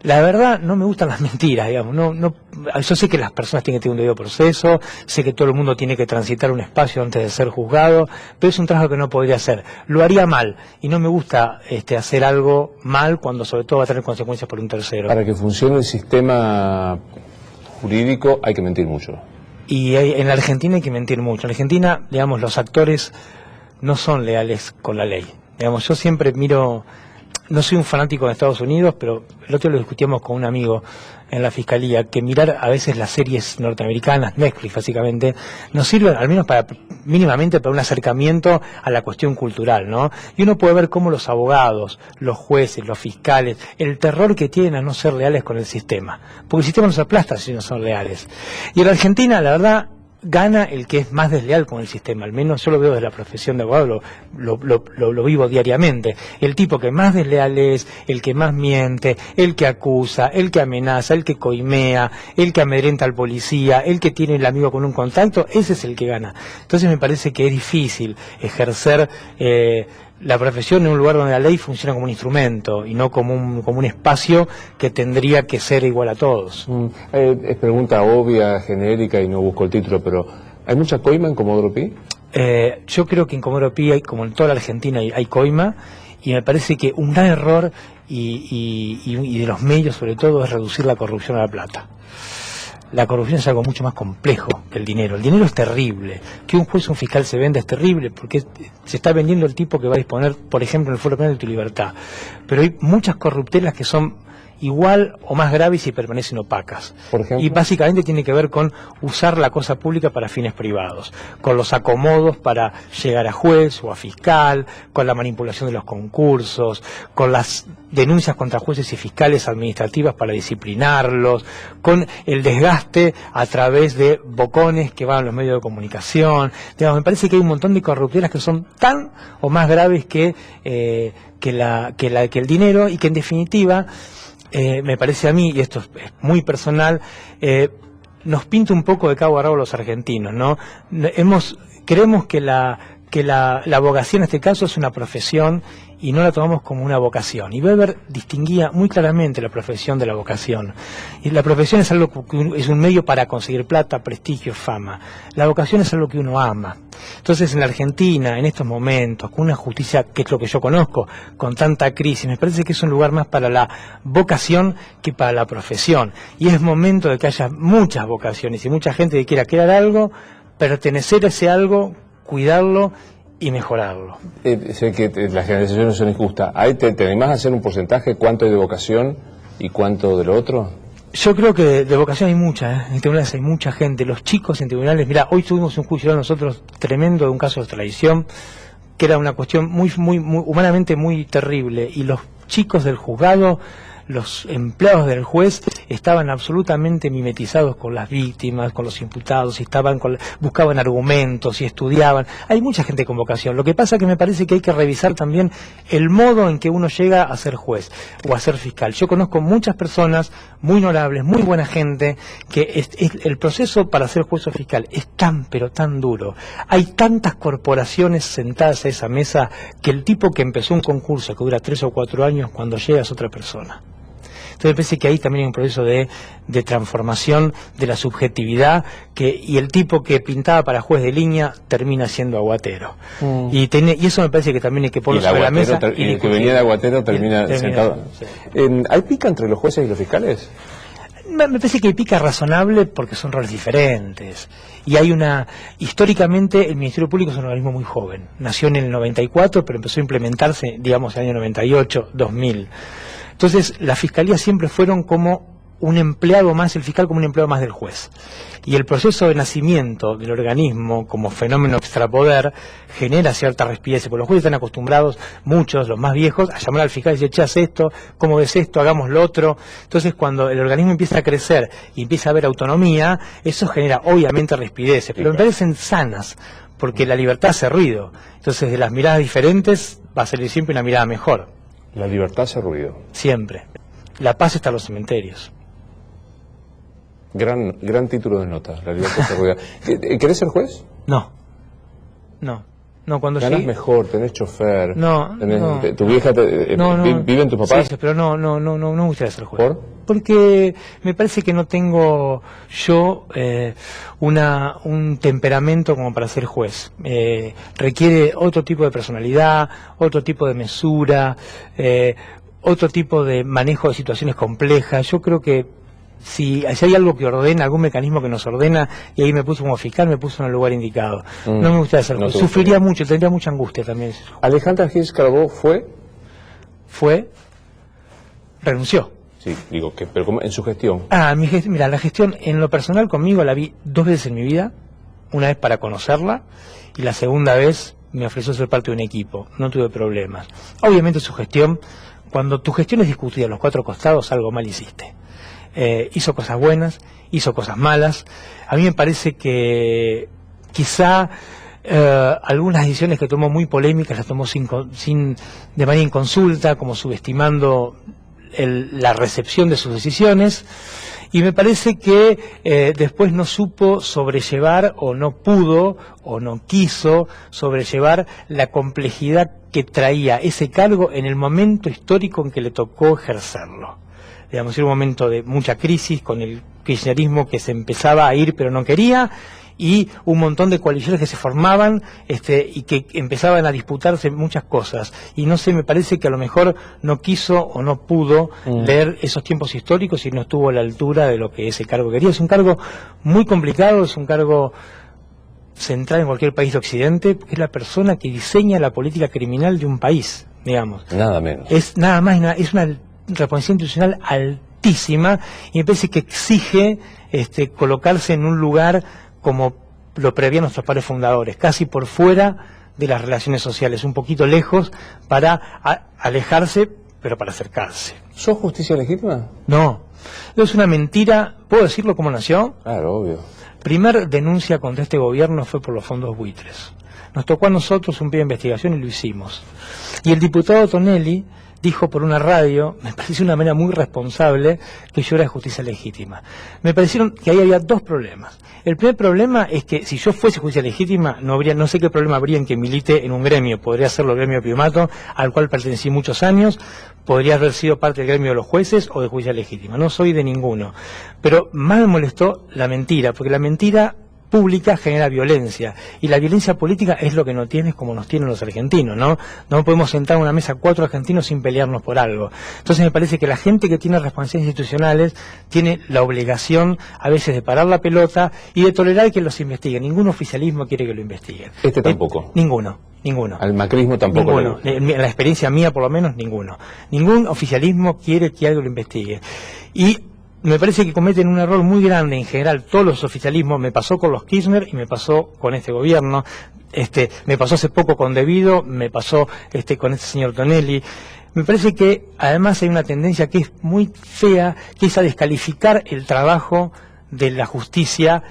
la verdad, no me gustan las mentiras, digamos. Yo sé que las personas tienen que tener un debido proceso, sé que todo el mundo tiene que transitar un espacio antes de ser juzgado, pero es un trabajo que no podría hacer. Lo haría mal, y no me gusta hacer algo mal cuando sobre todo va a tener consecuencias por un tercero. Para que funcione el sistema jurídico hay que mentir mucho. Y en la Argentina hay que mentir mucho. En la Argentina, digamos, los actores no son leales con la ley. Digamos, yo siempre miro... No soy un fanático de Estados Unidos, pero el otro lo discutíamos con un amigo en la fiscalía, que mirar a veces las series norteamericanas, Netflix básicamente, nos sirven al menos mínimamente para un acercamiento a la cuestión cultural, ¿no? Y uno puede ver cómo los abogados, los jueces, los fiscales, el terror que tienen a no ser leales con el sistema, porque el sistema nos aplasta si no son leales. Y en la Argentina, la verdad, gana el que es más desleal con el sistema. Al menos yo lo veo desde la profesión de abogado, lo vivo diariamente. El tipo que más desleal es, el que más miente, el que acusa, el que amenaza, el que coimea, el que amedrenta al policía, el que tiene el amigo con un contacto, ese es el que gana. Entonces me parece que es difícil ejercer la profesión en un lugar donde la ley funciona como un instrumento y no como un espacio que tendría que ser igual a todos. Es pregunta obvia, genérica y no busco el título, pero ¿hay mucha coima en Comodoro Pi? Yo creo que en Comodoro Pi, como en toda la Argentina, hay coima, y me parece que un gran error y de los medios sobre todo es reducir la corrupción a la plata. La corrupción es algo mucho más complejo que el dinero. El dinero es terrible. Que un juez o un fiscal se venda es terrible porque se está vendiendo el tipo que va a disponer, por ejemplo, en el Foro Penal de tu libertad. Pero hay muchas corruptelas que son igual o más graves y permanecen opacas. ¿Por ejemplo? Y básicamente tiene que ver con usar la cosa pública para fines privados, con los acomodos para llegar a juez o a fiscal, con la manipulación de los concursos, con las denuncias contra jueces y fiscales administrativas para disciplinarlos, con el desgaste a través de bocones que van a los medios de comunicación. Digamos, me parece que hay un montón de corruptelas que son tan o más graves que el dinero, y que en definitiva me parece a mí, y esto es muy personal, nos pinta un poco de cabo a rabo los argentinos, ¿no? Creemos que la abogacía en este caso es una profesión y no la tomamos como una vocación. Y Weber distinguía muy claramente la profesión de la vocación. Y la profesión es algo que es un medio para conseguir plata, prestigio, fama. La vocación es algo que uno ama. Entonces, en la Argentina, en estos momentos, con una justicia que es lo que yo conozco, con tanta crisis, me parece que es un lugar más para la vocación que para la profesión. Y es momento de que haya muchas vocaciones y mucha gente que quiera crear algo, pertenecer a ese algo, cuidarlo y mejorarlo. Sé que las generalizaciones son injustas. ¿Te animás a hacer un porcentaje? ¿Cuánto hay de vocación y cuánto de lo otro? Yo creo que de vocación hay mucha, en tribunales hay mucha gente. Los chicos en tribunales, mira, hoy tuvimos un juicio nosotros tremendo de un caso de extradición, que era una cuestión muy humanamente muy terrible, y los chicos del juzgado, los empleados del juez, estaban absolutamente mimetizados con las víctimas, con los imputados, buscaban argumentos y estudiaban. Hay mucha gente con vocación. Lo que pasa es que me parece que hay que revisar también el modo en que uno llega a ser juez o a ser fiscal. Yo conozco muchas personas muy honorables, muy buena gente, que el proceso para ser juez o fiscal es tan, pero tan duro. Hay tantas corporaciones sentadas a esa mesa que el tipo que empezó un concurso que dura 3 o 4 años, cuando llega es otra persona. Entonces me parece que ahí también hay un proceso de transformación de la subjetividad, y el tipo que pintaba para juez de línea termina siendo aguatero. Y eso me parece que también hay que ponerlo sobre la mesa. Y el que venía de aguatero termina sentado. Sí. ¿Hay pica entre los jueces y los fiscales? Me parece que hay pica razonable porque son roles diferentes. Y históricamente el Ministerio Público es un organismo muy joven. Nació en el 94, pero empezó a implementarse, digamos, en el año 98, 2000. Entonces, las fiscalías siempre fueron como un empleado más, el fiscal como un empleado más del juez. Y el proceso de nacimiento del organismo como fenómeno extrapoder genera cierta rispidez, porque los jueces están acostumbrados, muchos, los más viejos, a llamar al fiscal y decir, che, haz esto, ¿cómo ves esto? Hagamos lo otro. Entonces, cuando el organismo empieza a crecer y empieza a haber autonomía, eso genera obviamente rispideces, pero me parecen sanas, porque la libertad hace ruido. Entonces, de las miradas diferentes va a salir siempre una mirada mejor. La libertad hace ruido. Siempre. La paz está en los cementerios. Gran título de nota, la libertad hace ruido. ¿Querés ser juez? No. Cuando ganás mejor, tenés chofer. No. ¿Tu vieja viven tus papás? Sí, pero no me gustaría ser juez. ¿Por? Porque me parece que no tengo yo un temperamento como para ser juez. Requiere otro tipo de personalidad, otro tipo de mesura, otro tipo de manejo de situaciones complejas. Yo creo que si hay algo que ordena, algún mecanismo que nos ordena, y ahí me puso como fiscal, me puso en el lugar indicado. No me gustaría ser juez. Sufriría mucho, tendría mucha angustia también. ¿Alejandra Gil Carbó renunció? Sí, digo, pero en su gestión. Mira, la gestión en lo personal conmigo la vi 2 veces en mi vida. Una vez para conocerla y la segunda vez me ofreció ser parte de un equipo. No tuve problemas. Obviamente su gestión, cuando tu gestión es discutida a los 4 costados, algo mal hiciste. hizo cosas buenas, hizo cosas malas. A mí me parece que quizá algunas decisiones que tomó muy polémicas las tomó de manera inconsulta, como subestimando la recepción de sus decisiones, y me parece que después no supo sobrellevar, o no pudo, o no quiso sobrellevar la complejidad que traía ese cargo en el momento histórico en que le tocó ejercerlo. Digamos, era un momento de mucha crisis, con el kirchnerismo que se empezaba a ir pero no quería, y un montón de coaliciones que se formaban y que empezaban a disputarse muchas cosas. Y no sé, me parece que a lo mejor no quiso o no pudo ver esos tiempos históricos y no estuvo a la altura de lo que ese cargo quería. Es un cargo muy complicado, es un cargo central en cualquier país de Occidente, porque es la persona que diseña la política criminal de un país, digamos. Nada menos. Es nada más, es una responsabilidad institucional altísima, y me parece que exige colocarse en un lugar como lo prevían nuestros padres fundadores, casi por fuera de las relaciones sociales, un poquito lejos para alejarse, pero para acercarse. ¿Sos justicia legítima? No, es una mentira. ¿Puedo decirlo cómo nació? Claro, obvio. Primer denuncia contra este gobierno fue por los fondos buitres. Nos tocó a nosotros un pie de investigación y lo hicimos. Y el diputado Tonelli dijo por una radio, me pareció una manera muy responsable, que yo era de justicia legítima. Me parecieron que ahí había dos problemas. El primer problema es que si yo fuese justicia legítima, no sé qué problema habría en que milite en un gremio. Podría serlo el gremio de Piumato, al cual pertenecí muchos años, podría haber sido parte del gremio de los jueces o de justicia legítima. No soy de ninguno. Pero más me molestó la mentira, porque la mentira pública genera violencia, y la violencia política es lo que nos tiene como nos tienen los argentinos, ¿no? No podemos sentar en una mesa 4 argentinos sin pelearnos por algo. Entonces me parece que la gente que tiene responsabilidades institucionales tiene la obligación a veces de parar la pelota y de tolerar que los investiguen. Ningún oficialismo quiere que lo investiguen. Tampoco. Ninguno. Al macrismo tampoco. Ninguno. En la experiencia mía, por lo menos, ninguno. Ningún oficialismo quiere que algo lo investigue. Y me parece que cometen un error muy grande en general todos los oficialismos. Me pasó con los Kirchner y me pasó con este gobierno, me pasó hace poco con Devido, me pasó con este señor Tonelli. Me parece que además hay una tendencia que es muy fea, que es a descalificar el trabajo de la justicia,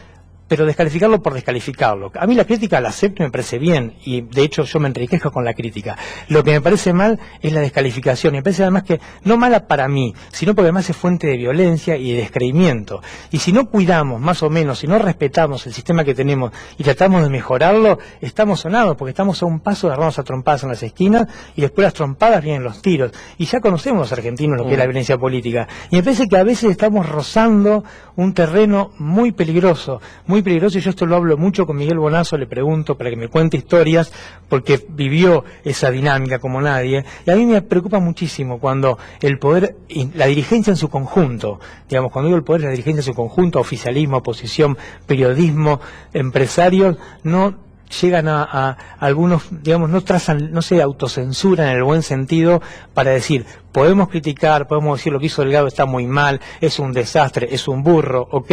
pero descalificarlo por descalificarlo. A mí la crítica la acepto y me parece bien, y de hecho yo me enriquezco con la crítica. Lo que me parece mal es la descalificación, y me parece además que no mala para mí, sino porque además es fuente de violencia y de descreimiento. Y si no cuidamos, más o menos, si no respetamos el sistema que tenemos y tratamos de mejorarlo, estamos sonados, porque estamos a un paso de agarrarnos a trompadas en las esquinas, y después las trompadas vienen los tiros. Y ya conocemos los argentinos lo que es la violencia política. Y me parece que a veces estamos rozando un terreno muy peligroso, y yo esto lo hablo mucho con Miguel Bonazo, le pregunto para que me cuente historias, porque vivió esa dinámica como nadie, y a mí me preocupa muchísimo cuando el poder, la dirigencia en su conjunto, digamos, cuando digo el poder, la dirigencia en su conjunto, oficialismo, oposición, periodismo, empresarios, no llegan a algunos, digamos, no trazan, no se autocensuran en el buen sentido para decir, podemos criticar, podemos decir lo que hizo Delgado está muy mal, es un desastre, es un burro, ok,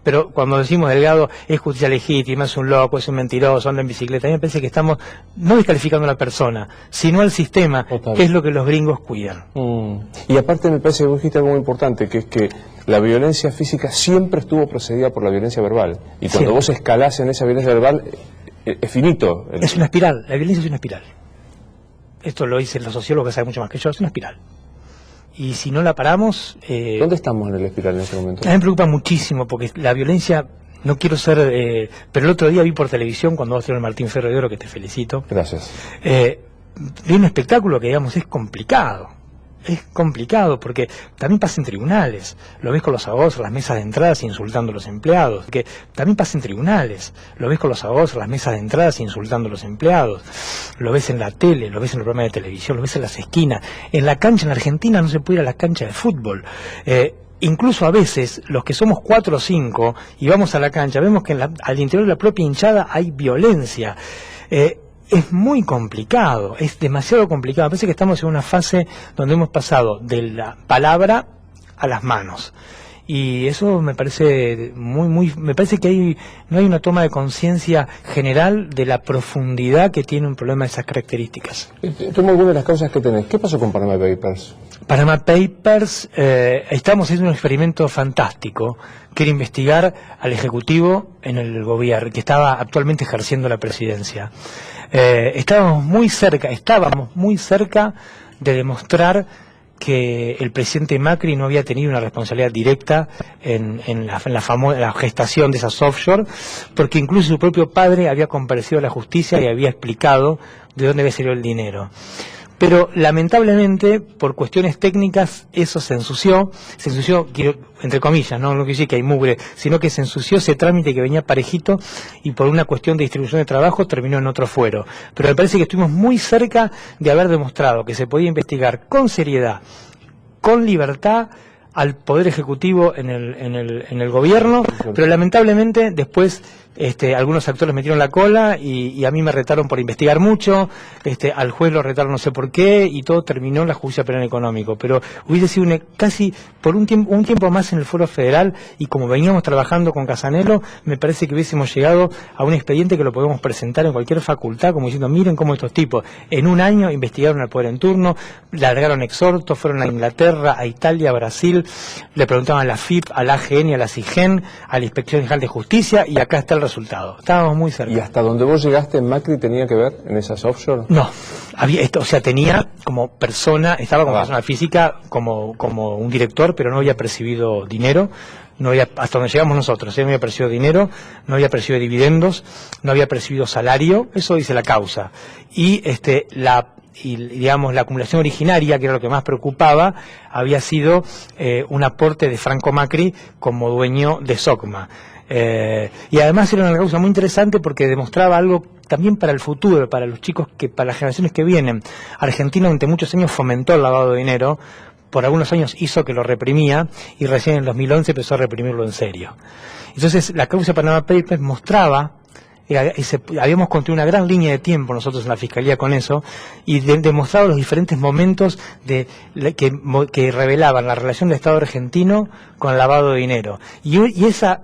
pero cuando decimos Delgado es justicia legítima, es un loco, es un mentiroso, anda en bicicleta, a mí me parece que estamos no descalificando a la persona, sino al sistema, total, que es lo que los gringos cuidan. Y aparte me parece que vos dijiste algo muy importante, que es que la violencia física siempre estuvo precedida por la violencia verbal, y cuando vos escalás en esa violencia verbal, es finito. Es una espiral, la violencia es una espiral. Esto lo dicen los sociólogos que saben mucho más que yo, es una espiral. Y si no la paramos... ¿Dónde estamos en la espiral en este momento? A mí me preocupa muchísimo, porque la violencia, no quiero ser... pero el otro día vi por televisión, cuando vos tenés el Martín Fierro de Oro, que te felicito. Gracias. Vi un espectáculo que, digamos, es complicado. Es complicado porque también pasa en tribunales. Lo ves con los abogados en las mesas de entradas insultando a los empleados. Que también pasa en tribunales. Lo ves con los abogados en las mesas de entradas insultando a los empleados. Lo ves en la tele, lo ves en el programa de televisión, lo ves en las esquinas. En la cancha, en Argentina no se puede ir a la cancha de fútbol. Incluso a veces, los que somos 4 o 5 y vamos a la cancha, vemos que al interior de la propia hinchada hay violencia. Es muy complicado, es demasiado complicado. Me parece que estamos en una fase donde hemos pasado de la palabra a las manos. Y eso me parece me parece que no hay una toma de conciencia general de la profundidad que tiene un problema de esas características. Tomo algunas de las causas que tenés. ¿Qué pasó con Panama Papers? Panama Papers, estamos haciendo un experimento fantástico, que era investigar al Ejecutivo en el gobierno, que estaba actualmente ejerciendo la presidencia. Estábamos muy cerca de demostrar que el presidente Macri no había tenido una responsabilidad directa en la gestación de esas offshore, porque incluso su propio padre había comparecido a la justicia y había explicado de dónde había salido el dinero. Pero lamentablemente, por cuestiones técnicas, eso se ensució, quiero, entre comillas, no quiero decir que hay mugre, sino que se ensució ese trámite que venía parejito y por una cuestión de distribución de trabajo terminó en otro fuero. Pero me parece que estuvimos muy cerca de haber demostrado que se podía investigar con seriedad, con libertad, al Poder Ejecutivo en el gobierno, pero lamentablemente después algunos actores metieron la cola y a mí me retaron por investigar mucho, al juez lo retaron no sé por qué y todo terminó en la justicia penal económico, pero hubiese sido casi por un tiempo más en el Foro Federal y como veníamos trabajando con Casanelo, me parece que hubiésemos llegado a un expediente que lo podemos presentar en cualquier facultad como diciendo miren cómo estos tipos en un año investigaron al poder en turno, largaron exhortos, fueron a Inglaterra, a Italia, a Brasil, le preguntaban a la FIP, a la AGN, a la CIGEN, a la Inspección General de Justicia y acá está el resultado. Estábamos muy cerca. ¿Y hasta donde vos llegaste, Macri tenía que ver en esas offshore? No, tenía como persona, estaba como persona física, como un director, pero no había percibido dinero, hasta donde llegamos nosotros, no había percibido dinero, no había percibido dividendos, no había percibido salario, eso dice la causa. Y digamos la acumulación originaria, que era lo que más preocupaba, había sido un aporte de Franco Macri como dueño de SOCMA. Y además era una causa muy interesante porque demostraba algo también para el futuro, para los chicos, para las generaciones que vienen. Argentina durante muchos años fomentó el lavado de dinero, por algunos años hizo que lo reprimía y recién en 2011 empezó a reprimirlo en serio. Entonces la causa Panama Papers mostraba, habíamos construido una gran línea de tiempo nosotros en la Fiscalía con eso y demostrado los diferentes momentos que revelaban la relación del Estado argentino con el lavado de dinero. Y esa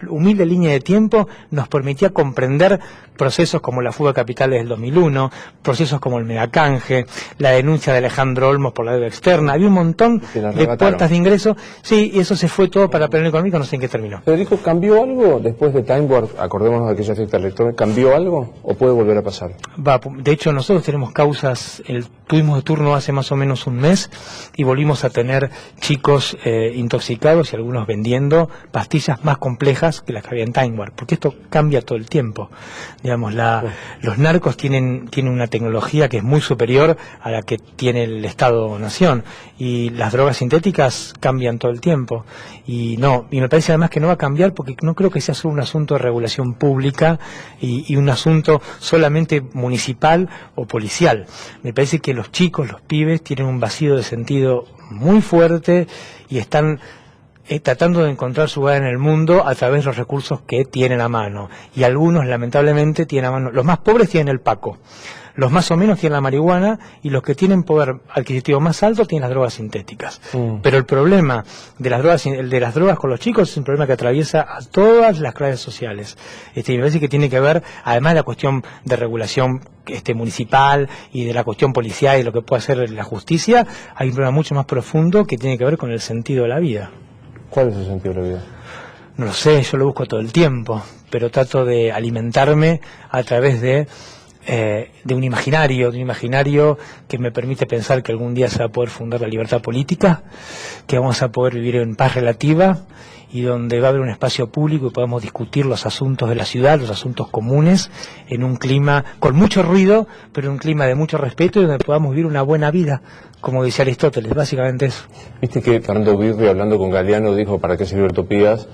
humilde línea de tiempo nos permitía comprender procesos como la fuga de capitales del 2001, procesos como el megacanje, la denuncia de Alejandro Olmos por la deuda externa. Había un montón de puertas de ingreso. Sí, y eso se fue todo para el penal económico, no sé en qué terminó. Federico, ¿cambió algo después de Time Warp? Acordémonos de aquella fiesta electrónica. ¿Cambió algo o puede volver a pasar? De hecho, nosotros tenemos causas, tuvimos de turno hace más o menos un mes y volvimos a tener chicos intoxicados y algunos vendiendo pastillas más complejas que las que había en Time Warp, porque esto cambia todo el tiempo. Digamos, los narcos tienen una tecnología que es muy superior a la que tiene el Estado-Nación y las drogas sintéticas cambian todo el tiempo y me parece además que no va a cambiar porque no creo que sea solo un asunto de regulación pública y un asunto solamente municipal o policial. Me parece que los chicos, los pibes, tienen un vacío de sentido muy fuerte y están tratando de encontrar su lugar en el mundo a través de los recursos que tienen a mano. Y algunos, lamentablemente, tienen a mano. Los más pobres tienen el paco, los más o menos tienen la marihuana y los que tienen poder adquisitivo más alto tienen las drogas sintéticas. Pero el problema de las drogas con los chicos es un problema que atraviesa a todas las clases sociales. Me parece que tiene que ver, además de la cuestión de regulación municipal y de la cuestión policial y lo que puede hacer la justicia, hay un problema mucho más profundo que tiene que ver con el sentido de la vida. ¿Cuál es el sentido de la vida? No lo sé, yo lo busco todo el tiempo, pero trato de alimentarme a través de un imaginario que me permite pensar que algún día se va a poder fundar la libertad política, que vamos a poder vivir en paz relativa y donde va a haber un espacio público y podamos discutir los asuntos de la ciudad, los asuntos comunes, en un clima con mucho ruido, pero en un clima de mucho respeto y donde podamos vivir una buena vida, como decía Aristóteles, básicamente eso. Viste que Fernando Birri, hablando con Galeano, dijo, ¿para qué sirve Utopías?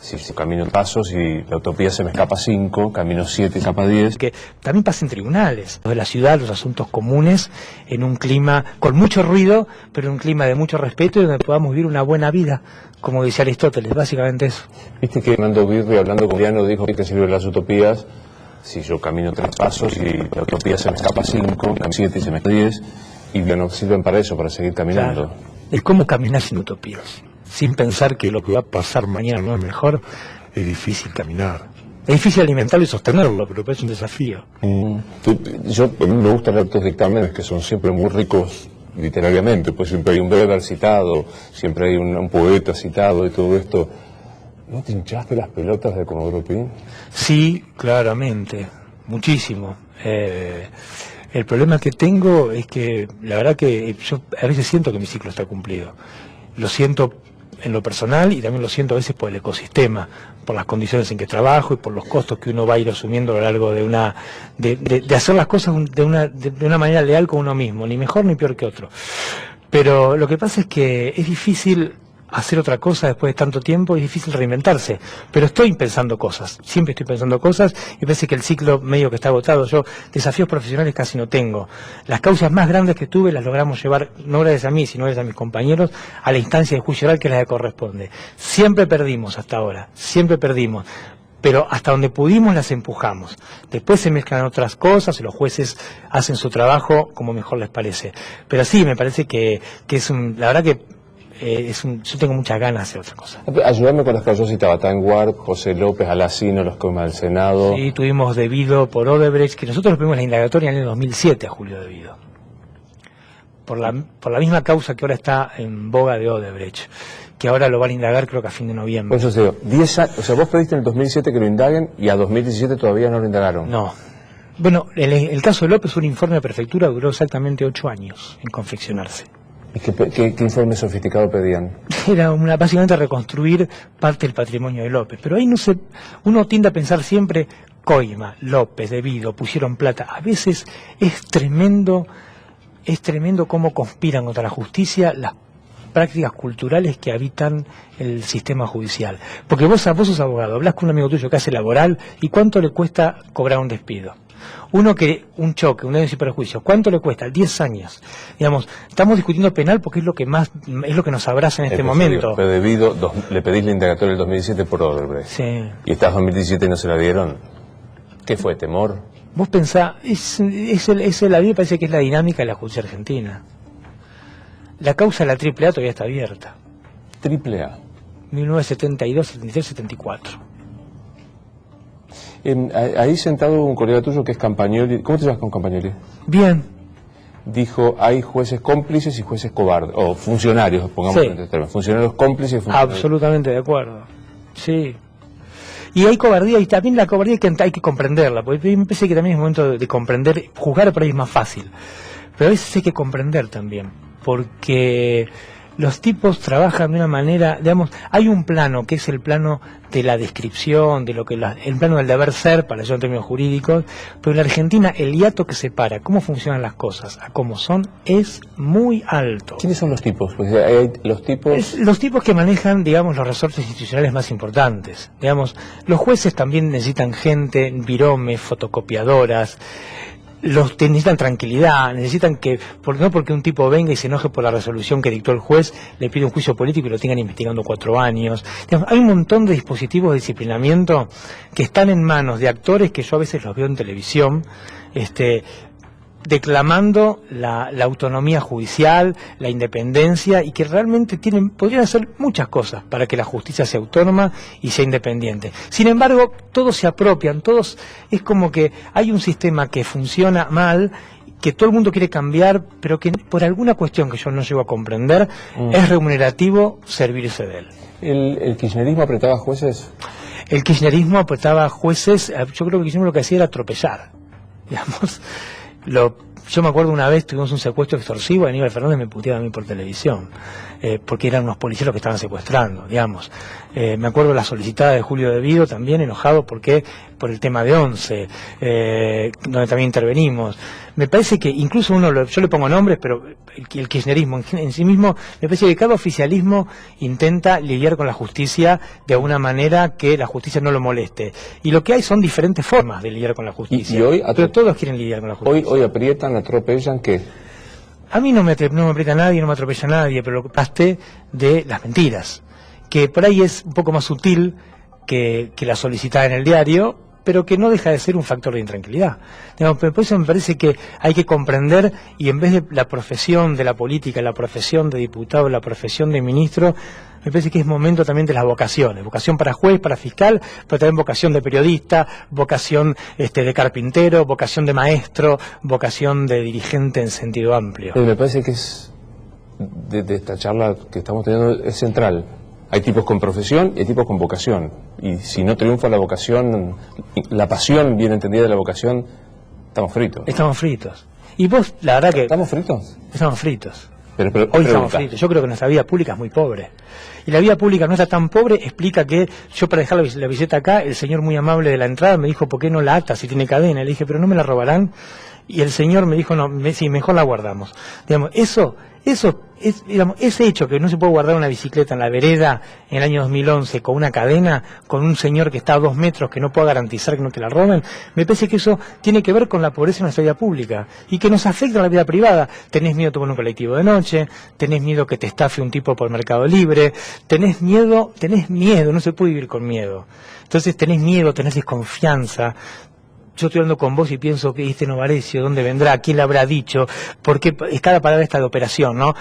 Si camino pasos y la utopía se me escapa 5, camino 7, escapa 10. Que también pasa en tribunales, de la ciudad, los asuntos comunes, en un clima con mucho ruido, pero en un clima de mucho respeto y donde podamos vivir una buena vida, como decía Aristóteles, básicamente eso. Viste que Fernando Birri, hablando con Galeano, dijo que sirven las utopías si yo camino 3 pasos y la utopía se me escapa 5, camino 7 y se me escapa 10, y no sirven para eso, para seguir caminando. Claro. Es como caminar sin utopías. Sin pensar que lo que va a pasar mañana no es mejor, es difícil caminar. Es difícil alimentarlo y sostenerlo, pero es un desafío. A mí me gusta leer tus dictámenes, que son siempre muy ricos literariamente, pues siempre hay un Weber citado, siempre hay un poeta citado y todo esto. ¿No te hinchaste las pelotas de Comodoro Pi? Sí, claramente, muchísimo. El problema que tengo es que la verdad que yo a veces siento que mi ciclo está cumplido. Lo siento en lo personal y también lo siento a veces por el ecosistema, por las condiciones en que trabajo y por los costos que uno va a ir asumiendo a lo largo de hacer las cosas de una manera leal con uno mismo, ni mejor ni peor que otro. Pero lo que pasa es que es difícil hacer otra cosa después de tanto tiempo, es difícil reinventarse, pero estoy pensando cosas, siempre estoy pensando cosas y parece que el ciclo medio que está agotado. Yo desafíos profesionales casi no tengo. Las causas más grandes que tuve las logramos llevar, no gracias a mí, sino gracias a mis compañeros, a la instancia de juicio oral que es la que corresponde. Siempre perdimos hasta ahora, siempre perdimos, pero hasta donde pudimos las empujamos. Después se mezclan otras cosas y los jueces hacen su trabajo como mejor les parece. Pero sí, me parece que es la verdad que yo tengo muchas ganas de hacer otra cosa. Ayúdame con los que yo citaba, Tanguard, José López, Alacino, los Comas del Senado. Sí, tuvimos Devido por Odebrecht, que nosotros tuvimos la indagatoria en el 2007 a Julio Devido. Por la misma causa que ahora está en boga de Odebrecht, que ahora lo van a indagar creo que a fin de noviembre. Por eso digo, 10 años, o sea, vos pediste en el 2007 que lo indaguen y a 2017 todavía no lo indagaron. No. Bueno, el caso de López, un informe de prefectura duró exactamente 8 años en confeccionarse. ¿Y qué informe sofisticado pedían? Era básicamente reconstruir parte del patrimonio de López, pero ahí uno tiende a pensar siempre, Coima, López, Devido, pusieron plata. A veces es tremendo cómo conspiran contra la justicia las prácticas culturales que habitan el sistema judicial. Porque vos sos abogado, hablas con un amigo tuyo que hace laboral, ¿y cuánto le cuesta cobrar un despido? Un choque, un daño sin perjuicio, ¿cuánto le cuesta? 10 años. Digamos, estamos discutiendo penal porque es lo que nos abraza en este momento. Pero Devido, le pedís la indagatoria del 2017 por Odebrecht. Sí. Y estás en 2017 y no se la dieron. ¿Qué fue, temor? Vos pensás, la vida parece que es la dinámica de la justicia argentina. La causa de la AAA todavía está abierta. AAA. 1972, 73, 74. Ahí sentado un colega tuyo que es Campagnoli. ¿Cómo te llamas con Campagnoli? Bien. Dijo, hay jueces cómplices y jueces cobardes, o funcionarios, pongamos en este término, funcionarios cómplices y funcionarios. Absolutamente de acuerdo, sí. Y hay cobardía, y también la cobardía hay que comprenderla, porque me parece que también es momento de comprender, juzgar por ahí es más fácil, pero a veces hay que comprender también, porque los tipos trabajan de una manera, digamos, hay un plano que es el plano de la descripción, de lo que el plano del deber ser, para eso en términos jurídicos, pero en la Argentina el hiato que separa cómo funcionan las cosas a cómo son es muy alto. ¿Quiénes son los tipos? Pues hay los tipos que manejan, digamos, los resortes institucionales más importantes. Digamos, los jueces también necesitan gente, viromes, fotocopiadoras. Necesitan tranquilidad, necesitan no porque un tipo venga y se enoje por la resolución que dictó el juez, le pide un juicio político y lo tengan investigando 4 años. Digamos, hay un montón de dispositivos de disciplinamiento que están en manos de actores que yo a veces los veo en televisión, declamando la autonomía judicial, la independencia, y que realmente podrían hacer muchas cosas para que la justicia sea autónoma y sea independiente. Sin embargo, todos se apropian, es como que hay un sistema que funciona mal, que todo el mundo quiere cambiar, pero que por alguna cuestión que yo no llego a comprender, es remunerativo servirse de él. ¿El kirchnerismo apretaba jueces? El kirchnerismo apretaba jueces, yo creo que el kirchnerismo lo que hacía era atropellar, digamos. Yo me acuerdo una vez tuvimos un secuestro extorsivo y Aníbal Fernández me puteaba a mí por televisión, porque eran unos policías los que estaban secuestrando, digamos. Me acuerdo la solicitada de Julio Devido también enojado por el tema de 11, donde también intervenimos. Me parece que incluso yo le pongo nombres, pero el kirchnerismo en sí mismo, me parece que cada oficialismo intenta lidiar con la justicia de una manera que la justicia no lo moleste. Y lo que hay son diferentes formas de lidiar con la justicia. Pero todos quieren lidiar con la justicia. Hoy aprietan, atropellan, ¿qué? A mí no me aprieta nadie, no me atropella nadie, pero lo que paste de las mentiras, que por ahí es un poco más sutil que la solicitada en el diario, pero que no deja de ser un factor de intranquilidad. Digamos, por eso me parece que hay que comprender, y en vez de la profesión de la política, la profesión de diputado, la profesión de ministro, me parece que es momento también de las vocaciones, vocación para juez, para fiscal, pero también vocación de periodista, vocación de carpintero, vocación de maestro, vocación de dirigente en sentido amplio. Me parece que es, de esta charla que estamos teniendo, es central. Hay tipos con profesión y hay tipos con vocación. Y si no triunfa la vocación, la pasión bien entendida de la vocación, estamos fritos. Estamos fritos. Y vos, la verdad que... ¿Estamos fritos? Estamos fritos. Pero Hoy estamos fritos. Yo creo que nuestra vida pública es muy pobre. Y la vida pública nuestra tan pobre explica que yo, para dejar la bicicleta acá, el señor muy amable de la entrada me dijo, ¿por qué no la atas si tiene cadena? Le dije, pero no me la robarán. Y el señor me dijo, no, sí, mejor la guardamos. Digamos, eso es, digamos, ese hecho que no se puede guardar una bicicleta en la vereda en el año 2011 con una cadena, con un señor que está a 2 metros que no pueda garantizar que no te la roben, me parece que eso tiene que ver con la pobreza en nuestra vida pública y que nos afecta a la vida privada. Tenés miedo de tomar un colectivo de noche, tenés miedo que te estafe un tipo por Mercado Libre, tenés miedo, no se puede vivir con miedo. Entonces tenés miedo, tenés desconfianza. Yo estoy hablando con vos y pienso que Novarecio, ¿dónde vendrá? ¿Quién le habrá dicho? Porque cada palabra está de operación, ¿no?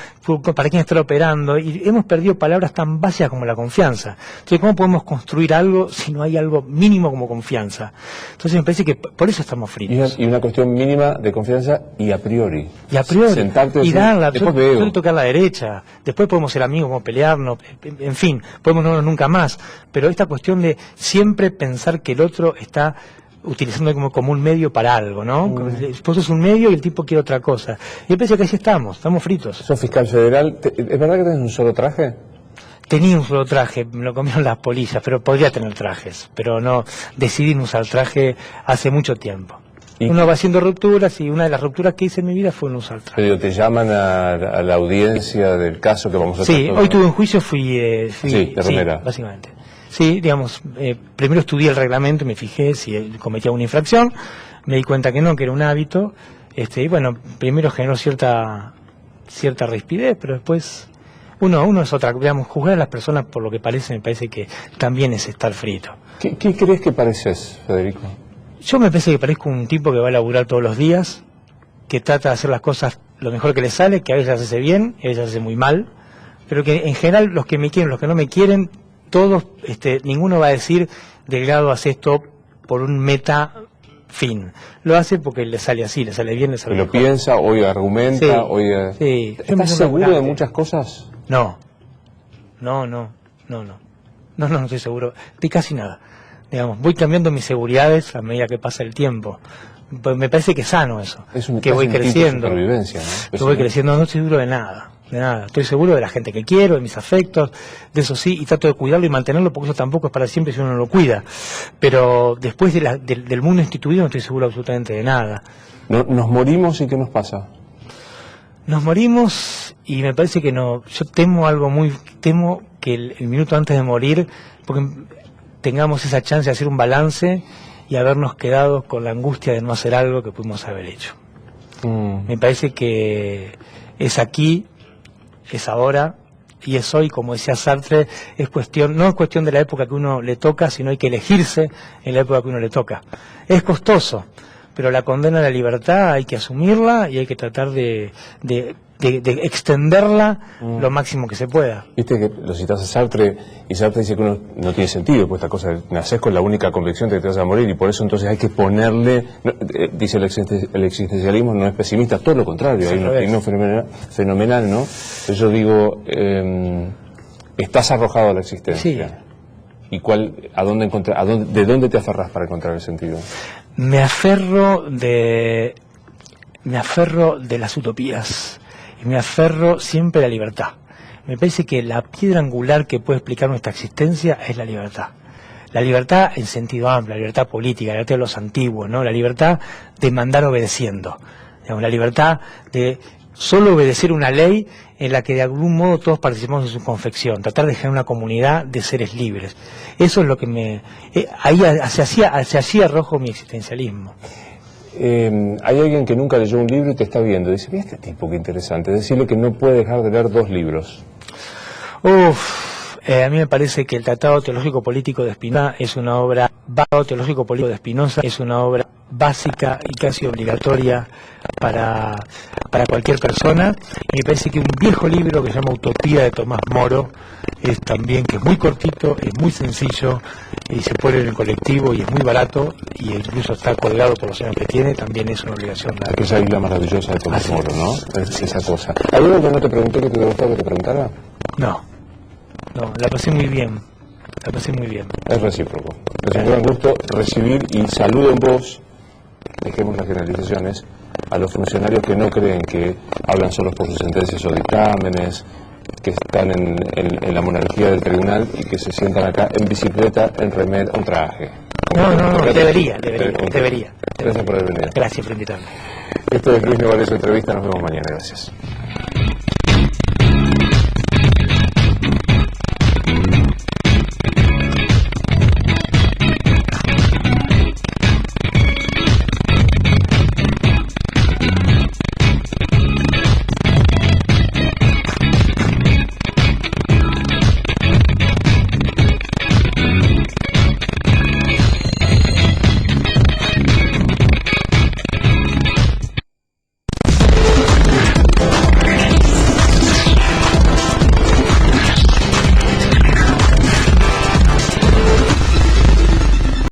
¿Para quién está operando? Y hemos perdido palabras tan básicas como la confianza. Entonces, ¿cómo podemos construir algo si no hay algo mínimo como confianza? Entonces, me parece que por eso estamos fritos. Y una cuestión mínima de confianza y a priori. Y a priori. Sentarte y darla. Después yo tocar la derecha. Después podemos ser amigos, podemos pelearnos. En fin, podemos no vernos nunca más. Pero esta cuestión de siempre pensar que el otro está utilizando como un medio para algo, ¿no? Vos sos un medio y el tipo quiere otra cosa. Y yo pienso que así estamos fritos. ¿Sos fiscal federal? ¿Es verdad que tenés un solo traje? Tenía un solo traje, me lo comieron las polillas, pero podría tener trajes, pero no, decidí no usar traje hace mucho tiempo. Uno va haciendo rupturas y una de las rupturas que hice en mi vida fue no usar traje. Pero te llaman a la audiencia del caso que vamos a hacer. Sí, hoy tuve un juicio, fui de Romera. Sí, básicamente. Sí, digamos, primero estudié el reglamento, me fijé si cometía una infracción, me di cuenta que no, que era un hábito, y bueno, primero generó cierta rispidez, pero después uno es otra, digamos, juzgar a las personas por lo que parece, me parece que también es estar frito. ¿Qué crees que pareces, Federico? Yo me parece que parezco un tipo que va a laburar todos los días, que trata de hacer las cosas lo mejor que le sale, que a veces hace bien, a veces hace muy mal, pero que en general los que me quieren, los que no me quieren, todos, ninguno va a decir, Delgado hace esto por un meta fin. Lo hace porque le sale así, le sale bien, le sale mejor. Lo piensa, hoy argumenta, sí, hoy... Sí. ¿Estás seguro de muchas cosas? No estoy seguro de casi nada. Digamos, voy cambiando mis seguridades a medida que pasa el tiempo. Pues me parece que es sano eso, que voy creciendo. ¿No? Que voy creciendo, no estoy seguro de nada. Estoy seguro de la gente que quiero, de mis afectos, de eso sí, y trato de cuidarlo y mantenerlo porque eso tampoco es para siempre si uno no lo cuida. Pero después del mundo instituido no estoy seguro absolutamente de nada. ¿Nos morimos y qué nos pasa? Nos morimos y me parece que no. Yo temo que el minuto antes de morir, porque tengamos esa chance de hacer un balance y habernos quedado con la angustia de no hacer algo que pudimos haber hecho. Me parece que es aquí, es ahora y es hoy, como decía Sartre, no es cuestión de la época que uno le toca, sino hay que elegirse en la época que uno le toca. Es costoso, pero la condena a la libertad hay que asumirla y hay que tratar de extenderla lo máximo que se pueda. Viste que lo citas a Sartre y Sartre dice que uno no tiene sentido, pues esta cosa de naces con la única convicción de que te vas a morir y por eso entonces hay que ponerle, dice el existencialismo no es pesimista, todo lo contrario, hay un optimismo fenomenal, ¿no? Yo digo, estás arrojado a la existencia. Sí. ¿Y de dónde te aferras para encontrar el sentido? Me aferro de las utopías. Y me aferro siempre a la libertad. Me parece que la piedra angular que puede explicar nuestra existencia es la libertad. La libertad en sentido amplio, la libertad política, la libertad de los antiguos, ¿no? La libertad de mandar obedeciendo. Digamos, la libertad de solo obedecer una ley en la que de algún modo todos participamos en su confección. Tratar de generar una comunidad de seres libres. Eso es lo que hacia allí arrojo mi existencialismo. Hay alguien que nunca leyó un libro y te está viendo. Dice, mira este tipo, qué interesante. Decirle que no puede dejar de leer 2 libros. A mí me parece que el Tratado Teológico Político de Spinoza es una obra, básica y casi obligatoria para cualquier persona. Y me parece que un viejo libro que se llama Utopía de Tomás Moro es también, que es muy cortito, es muy sencillo y se pone en el colectivo y es muy barato y incluso está colgado por los años que tiene, también es una obligación. Esa isla maravillosa de Tomás Así Moro, es. ¿no? Es esa cosa. ¿Hay algo que no te pregunté que te gustó que te preguntara? No, la pasé muy bien. Es recíproco. Es un gran gusto recibir y saludo en voz, dejemos las generalizaciones, a los funcionarios que no creen que hablan solos por sus sentencias o dictámenes, que están en la monarquía del tribunal y que se sientan acá en bicicleta, en remedio, un traje. No, debería. Gracias por haber venido. Gracias por invitarme. Esto es Luis Nevares Entrevista, nos vemos mañana, gracias.